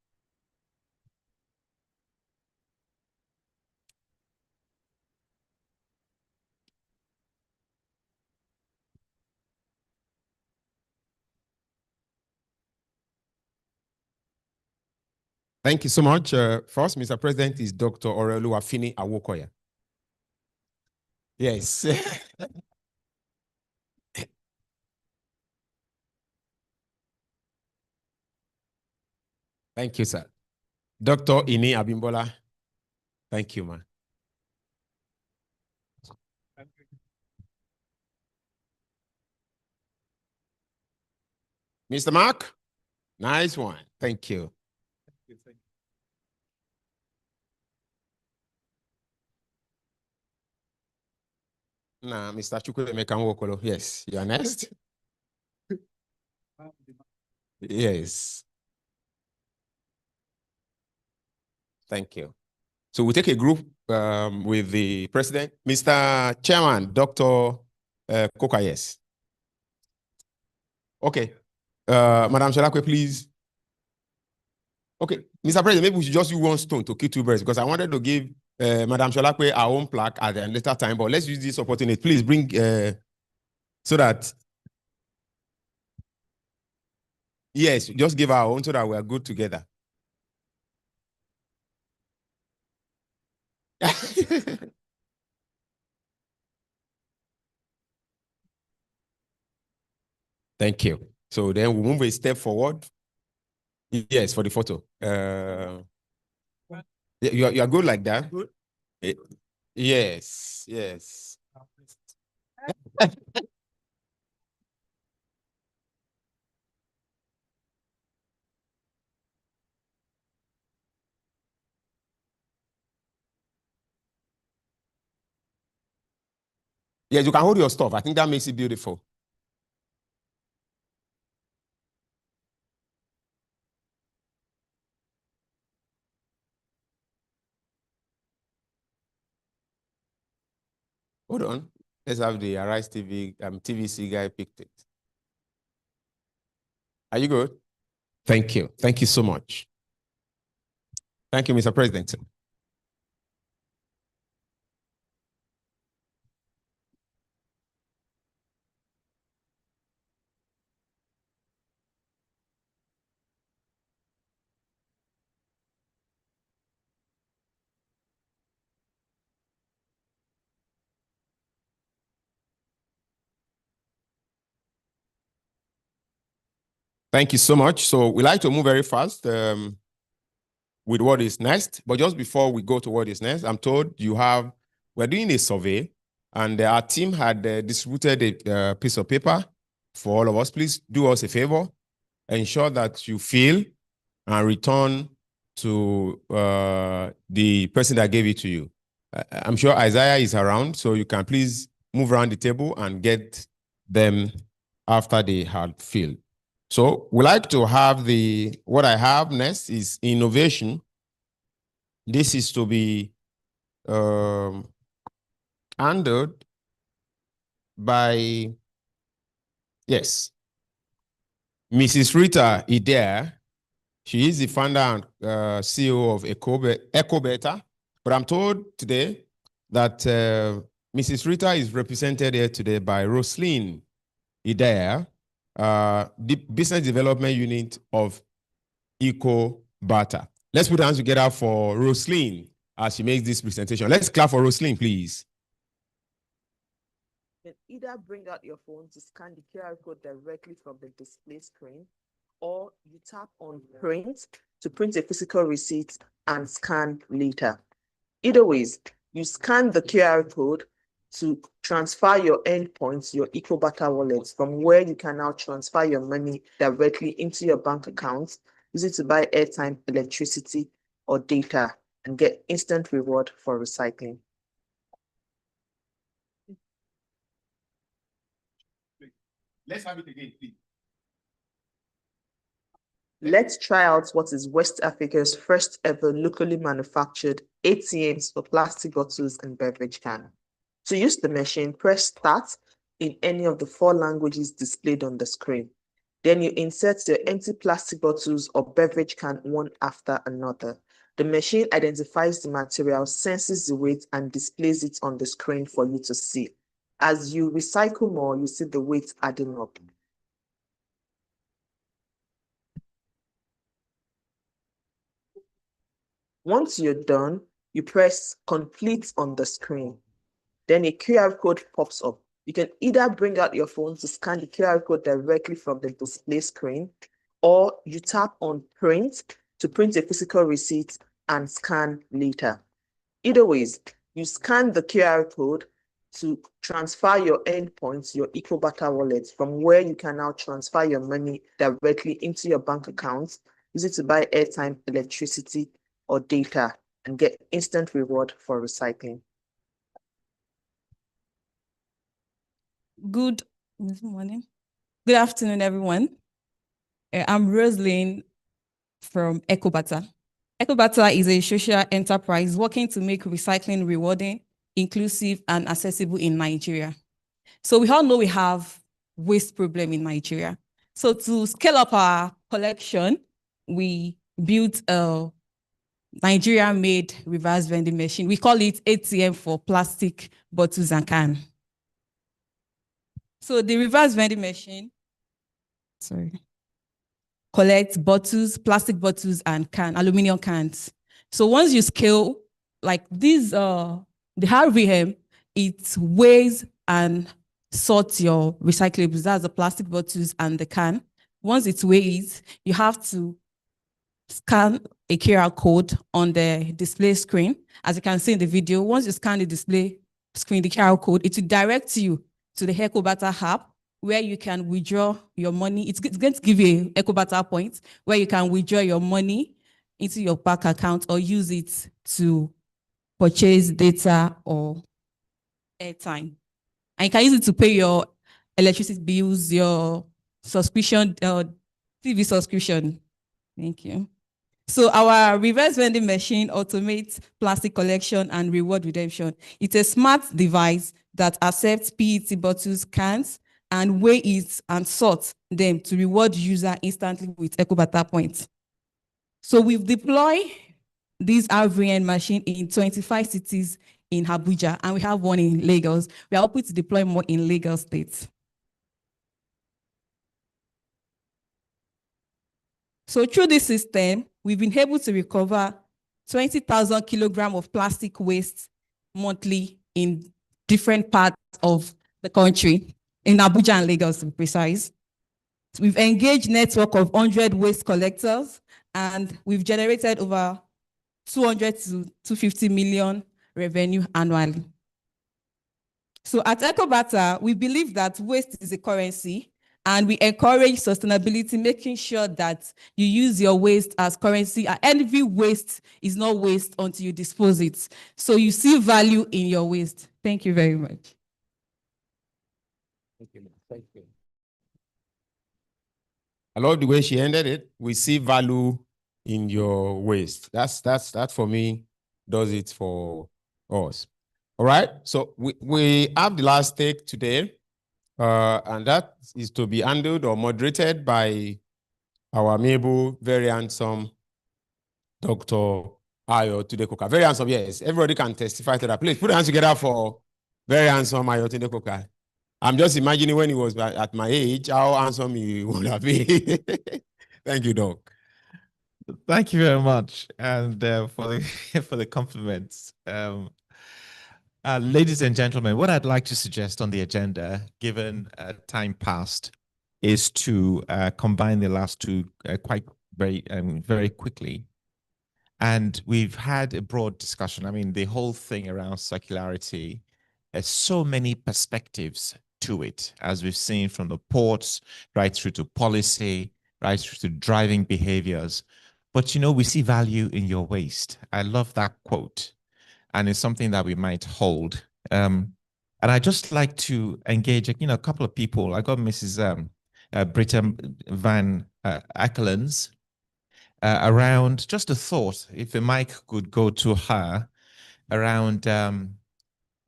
Thank you so much. First, Mr. President, is Dr. Oluwafini Awokoya. Yes. Thank you, sir. Dr. Ini Abimbola. Thank you, man. Mr. Mark, nice one. Thank you. Nah, Mr. Chukwuemeka Nwokolo. Yes, you are next. Yes. Thank you. So we take a group with the president, Mr. Chairman, Dr. Koka, yes. Okay. Madam Shalakwe, please. Okay, Mr. President, maybe we should just use one stone to kill two birds because I wanted to give Madam Shalakwe our own plaque at a later time, but let's use this opportunity. Please bring so that, yes, just give our own so that we are good together. Thank you. So then we move a step forward. Yes, for the photo. You are good like that? Good. Yes, yes. Yes, you can hold your stuff. I think that makes it beautiful. Hold on. Let's have the Arise TV, TVC guy picked it. Are you good? Thank you. Thank you so much. Thank you, Mr. President. Thank you so much. So we like to move very fast with what is next. But just before we go to what is next, I'm told we're doing a survey and our team had distributed a piece of paper for all of us. Please do us a favor, ensure that you fill and return to the person that gave it to you. I'm sure Isaiah is around, so you can please move around the table and get them after they had filled. So we like to have what I have next is innovation. This is to be handled by, yes, Mrs. Rita Idea. She is the founder and CEO of EcoBeta. But I'm told today that Mrs. Rita is represented here today by Roslyn Idea, the business development unit of EcoBeta. Let's put hands together for Roslyn as she makes this presentation. Let's clap for Roslyn, please. You can either bring out your phone to scan the QR code directly from the display screen, or you tap on print to print a physical receipt and scan later. Either ways, you scan the QR code to transfer your endpoints, your EcoBeta wallet, from where you can now transfer your money directly into your bank account, use it to buy airtime, electricity, or data, and get instant reward for recycling. Let's have it again, please. Let's try out what is West Africa's first ever locally manufactured ATMs for plastic bottles and beverage cans. To use the machine, press Start in any of the 4 languages displayed on the screen. Then you insert your empty plastic bottles or beverage can one after another. The machine identifies the material, senses the weight, and displays it on the screen for you to see. As you recycle more, you see the weight adding up. Once you're done, you press Complete on the screen. Then a QR code pops up. You can either bring out your phone to scan the QR code directly from the display screen, or you tap on Print to print a physical receipt and scan later. Either ways, you scan the QR code to transfer your endpoints, your EcoBata wallet, from where you can now transfer your money directly into your bank account, use it to buy airtime, electricity, or data, and get instant reward for recycling. Good morning. Good afternoon, everyone. I'm Roslyn from EcoBata. EcoBata is a social enterprise working to make recycling rewarding, inclusive, and accessible in Nigeria. So we all know we have waste problem in Nigeria. So to scale up our collection, we built a Nigeria-made reverse vending machine. We call it ATM for plastic bottles and cans. So the reverse vending machine, collects bottles, plastic bottles and aluminum cans. So once you scale, like these, the RVM, it weighs and sorts your recyclables. That's the plastic bottles and the can. Once it weighs, you have to scan a QR code on the display screen. As you can see in the video, once you scan the display screen, the QR code, it will direct you to the EcoBata app where you can withdraw your money. It's going to give you a EcoBata point where you can withdraw your money into your bank account or use it to purchase data or airtime. And you can use it to pay your electricity bills, your subscription, TV subscription. Thank you. So our reverse vending machine automates plastic collection and reward redemption. It's a smart device that accepts PET bottles, cans, and weigh it and sort them to reward user instantly with EcoBata points. So we've deployed this RVN machine in 25 cities in Abuja, and we have one in Lagos. We are hoping to deploy more in Lagos State. So through this system, we've been able to recover 20,000 kilograms of plastic waste monthly in different parts of the country, in Abuja and Lagos to be precise. We've engaged a network of 100 waste collectors, and we've generated over 200 to 250 million revenue annually. So at EcoBata, we believe that waste is a currency, and we encourage sustainability, making sure that you use your waste as currency. And every waste is not waste until you dispose it. So you see value in your waste. Thank you very much. Thank you. Thank you. I love the way she ended it. We see value in your waste. That for me does it for us. All right. So we have the last take today. And that is to be handled or moderated by our amiable, very handsome Dr. Ayo Tudekoka. Very handsome, yes. Everybody can testify to that. Please put your hands together for very handsome Ayo Tudekoka. I'm just imagining when he was at my age, how handsome he would have been. Thank you, Doc. Thank you very much, and for the for the compliments. Ladies and gentlemen, what I'd like to suggest on the agenda, given time passed, is to combine the last two very quickly. And we've had a broad discussion. I mean, the whole thing around circularity has so many perspectives to it, as we've seen from the ports, right through to policy, right through to driving behaviors. But, you know, we see value in your waste. I love that quote. And it's something that we might hold. And I just like to engage, you know, a couple of people. I got Mrs. Britta Van Ackelens around just a thought, if the mic could go to her, around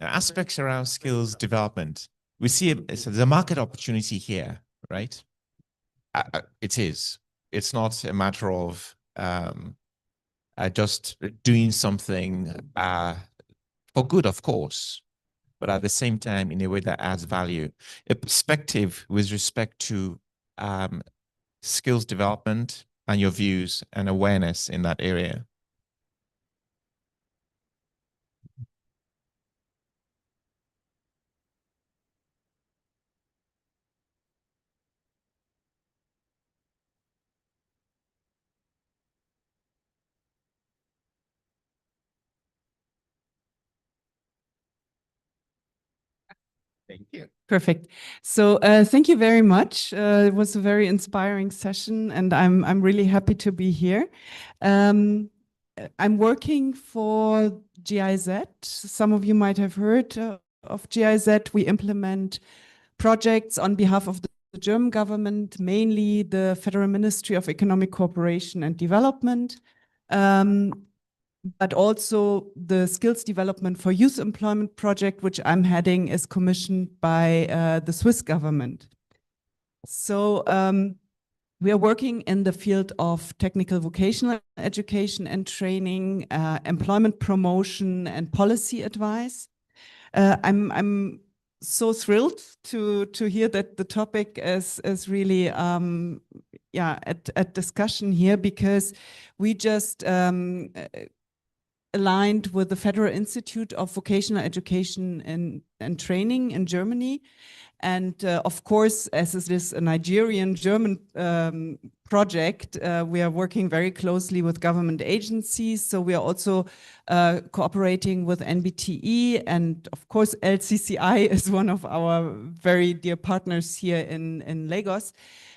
aspects around skills development. We see there's a market opportunity here, right? It is. It's not a matter of just doing something for good, of course, but at the same time in a way that adds value. A perspective with respect to skills development and your views and awareness in that area. Thank you. Perfect. So thank you very much. It was a very inspiring session, and I'm really happy to be here. I'm working for GIZ. Some of you might have heard of GIZ. We implement projects on behalf of the German government, mainly the Federal Ministry of Economic Cooperation and Development, but also the Skills Development for Youth Employment project, which I'm heading, is commissioned by the Swiss government. So we are working in the field of technical vocational education and training, employment promotion, and policy advice. I'm so thrilled to hear that the topic is really at discussion here, because we just aligned with the Federal Institute of Vocational Education and Training in Germany. And of course, as it is a Nigerian-German project, we are working very closely with government agencies. So we are also cooperating with NBTE, and of course, LCCI is one of our very dear partners here in Lagos,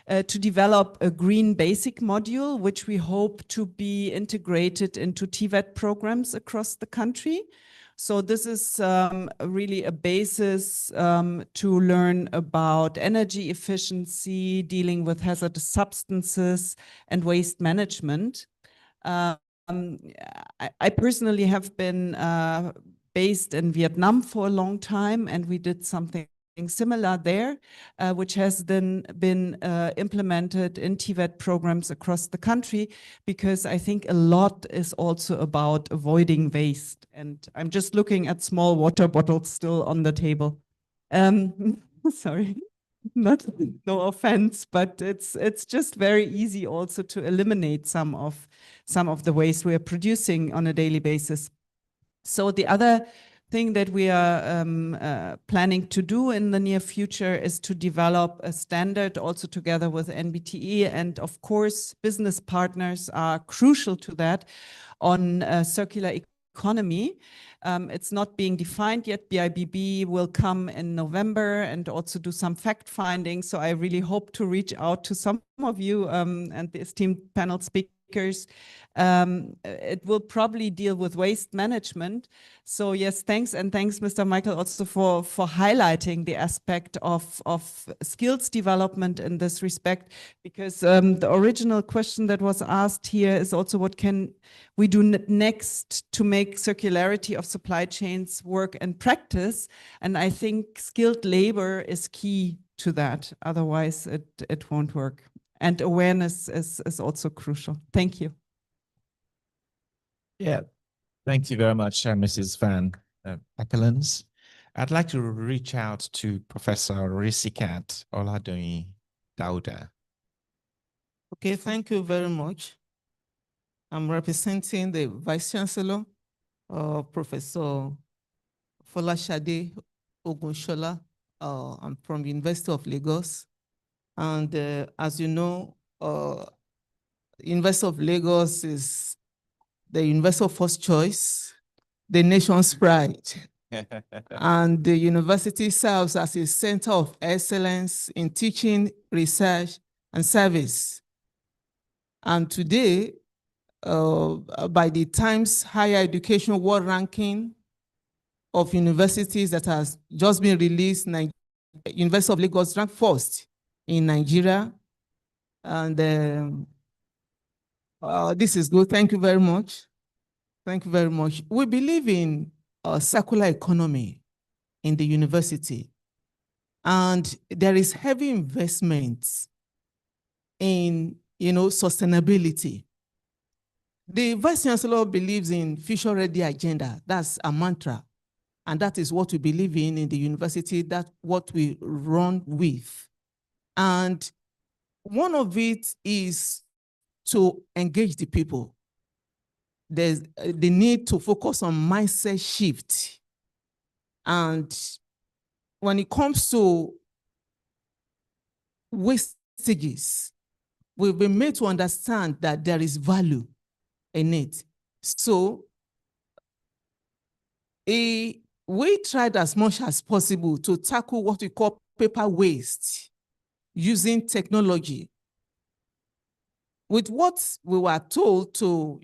to develop a green basic module, which we hope to be integrated into TVET programs across the country. So this is really a basis to learn about energy efficiency, dealing with hazardous substances, and waste management. I personally have been based in Vietnam for a long time, and we did something similar there, which has then been implemented in TVET programs across the country, because I think a lot is also about avoiding waste. And I'm just looking at small water bottles still on the table. Sorry, no offense, but it's just very easy also to eliminate some of the waste we are producing on a daily basis. So the other thing that we are planning to do in the near future is to develop a standard also together with NBTE, and of course business partners are crucial to that, on circular economy. It's not being defined yet. BIBB will come in November and also do some fact finding. So I really hope to reach out to some of you and the esteemed panel speakers. It will probably deal with waste management. So yes, thanks. And thanks, Mr. Michael, also for highlighting the aspect of skills development in this respect, because the original question that was asked here is also what can we do next to make circularity of supply chains work in practice. And I think skilled labor is key to that. Otherwise, it won't work. And awareness is also crucial. Thank you. Yeah, thank you very much, Mrs. Van Ekkelens. I'd like to reach out to Professor Risikat Oladoyin Dauda. Okay, thank you very much. I'm representing the Vice Chancellor, Professor Folashade Ogunshola. I'm from the University of Lagos. And as you know, University of Lagos is the university of first choice, the nation's pride. And the university serves as a center of excellence in teaching, research, and service. And today, by the Times Higher Education World Ranking of universities that has just been released, University of Lagos ranked first in Nigeria. And this is good. Thank you very much. Thank you very much. We believe in circular economy in the university, and there is heavy investment in sustainability. The Vice Chancellor believes in future-ready agenda. That's a mantra, and that is what we believe in the university. That's what we run with, and one of it is to engage the people. There's the need to focus on mindset shift. And when it comes to wastages, we've been made to understand that there is value in it. So a we tried as much as possible to tackle what we call paper waste using technology. With what we were told to,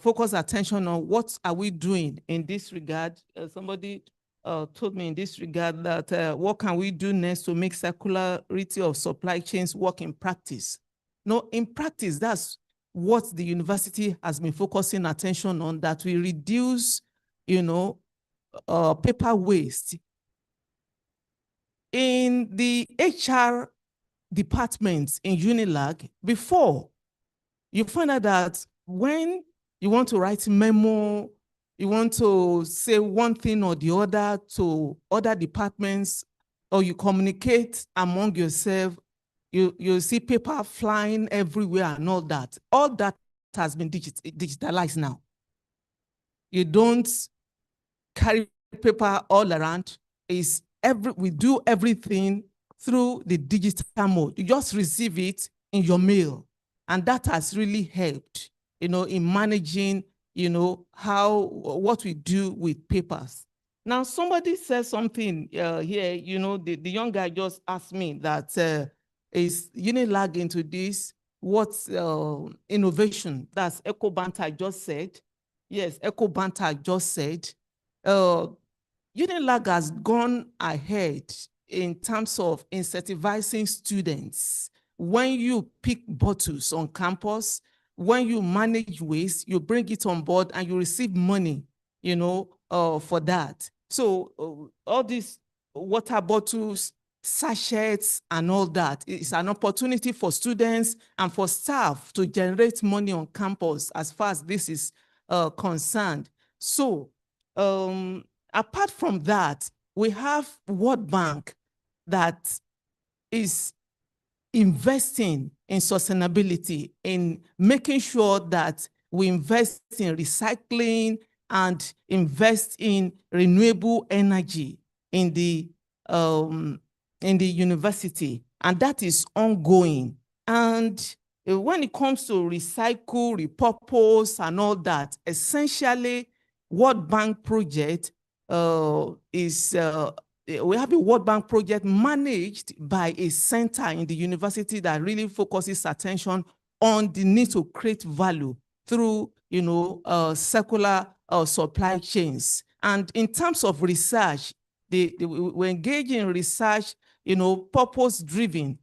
focus attention on what are we doing in this regard. Somebody told me in this regard that what can we do next to make circularity of supply chains work in practice? No, in practice, that's what the university has been focusing attention on, that we reduce, paper waste. In the HR departments in Unilag, before, you find out that when you want to write memo, you want to say one thing or the other to other departments, or you communicate among yourself, you see paper flying everywhere and all that. All that has been digitalized now. You don't carry paper all around. We do everything through the digital mode. You just receive it in your mail. And that has really helped, in managing, what we do with papers. Now, somebody said something here, the young guy just asked me that is Unilag into this, what's innovation? That's Echo Banter just said. Yes, Echo Banter just said. Unilag has gone ahead in terms of incentivizing students. When you pick bottles on campus, when you manage waste, you bring it on board and you receive money, for that. So all these water bottles, sachets, and all that is an opportunity for students and for staff to generate money on campus as far as this is concerned. So apart from that, we have World Bank that is investing in sustainability, in making sure that we invest in recycling and invest in renewable energy in the university, and that is ongoing. And when it comes to recycle, repurpose, and all that, essentially, World Bank project we have a World Bank project managed by a center in the university that really focuses attention on the need to create value through, circular supply chains. And in terms of research, we engage in research, purpose-driven,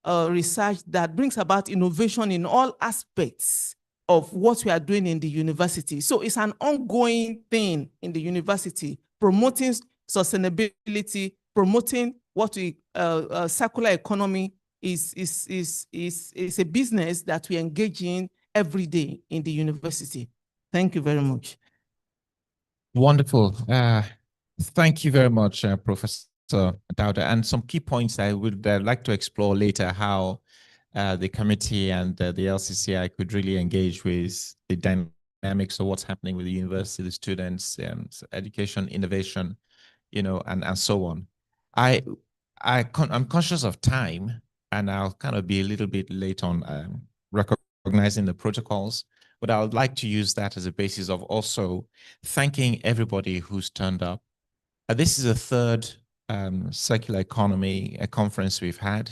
research that brings about innovation in all aspects of what we are doing in the university. So it's an ongoing thing in the university, promoting sustainability, promoting what we circular economy is a business that we engage in every day in the university. Thank you very much. Wonderful. Thank you very much, Professor Dauda. And some key points I would like to explore later, how the committee and the LCCI could really engage with the dynamics of what's happening with the university, the students, education, innovation, and so on. I'm conscious of time, and I'll kind of be a little bit late on recognizing the protocols, but I would like to use that as a basis of also thanking everybody who's turned up. This is the third circular economy conference we've had,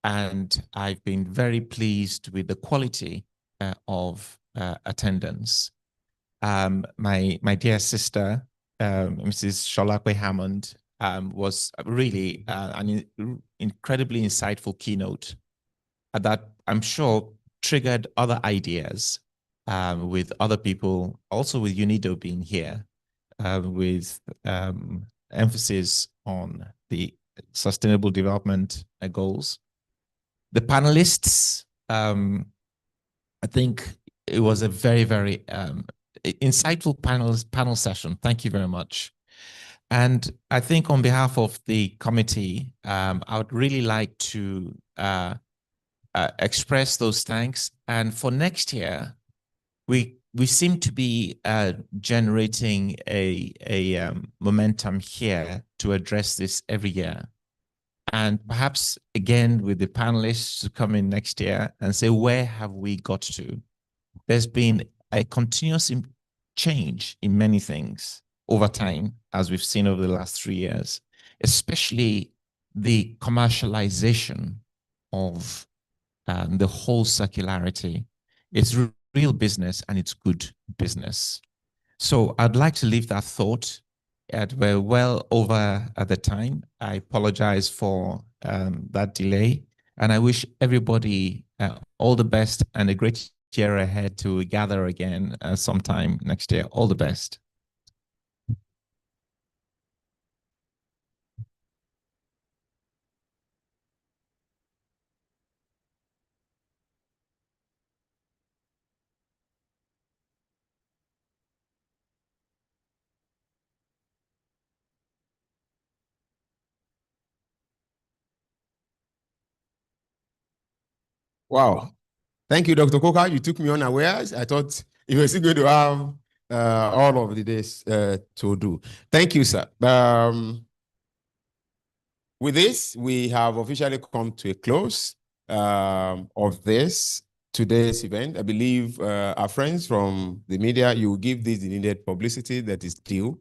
and I've been very pleased with the quality of attendance. My dear sister, Mrs. Sholakwe Hammond, was really an incredibly insightful keynote that I'm sure triggered other ideas with other people, also with UNIDO being here, with emphasis on the sustainable development goals. The panelists, I think it was a very, very insightful panel session. Thank you very much. And I think on behalf of the committee, I would really like to express those thanks. And for next year, we seem to be generating a momentum here to address this every year. And perhaps again with the panelists to come in next year and say, where have we got to? There's been a continuous change in many things. over time, as we've seen over the last 3 years, especially the commercialization of the whole circularity. It's real business and it's good business. So I'd like to leave that thought. We're well over at the time. I apologize for that delay, and I wish everybody all the best and a great year ahead to gather again sometime next year. All the best. Wow. Thank you, Dr. Coker. You took me unawares. I thought you were still going to have all of the days to do. Thank you, sir. With this, we have officially come to a close of today's event. I believe our friends from the media, you will give this the needed publicity that is due.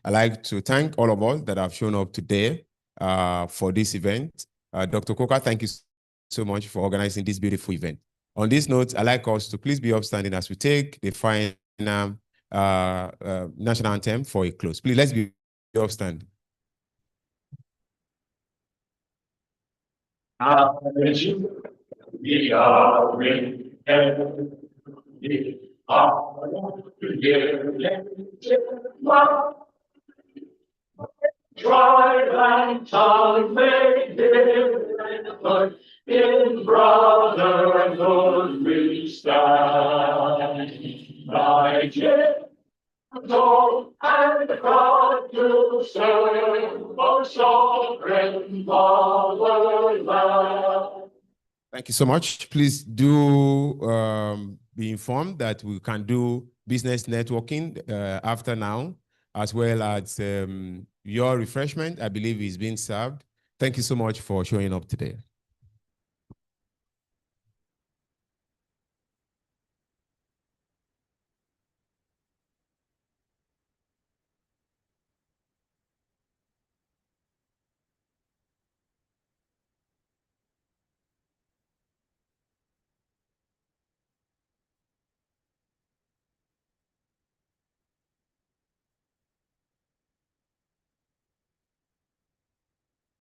I'd like to thank all of us that have shown up today for this event. Dr. Coker, thank you so much for organizing this beautiful event. On this note, I'd like us to please be upstanding as we take the final national anthem for a close. Please, let's be upstanding. Try and tongue may differ, in brotherhood we stand. By gentle and proud to serve our sovereign fatherland. Thank you so much. Please do be informed that we can do business networking after now, as well as your refreshment, I believe, is being served. Thank you so much for showing up today.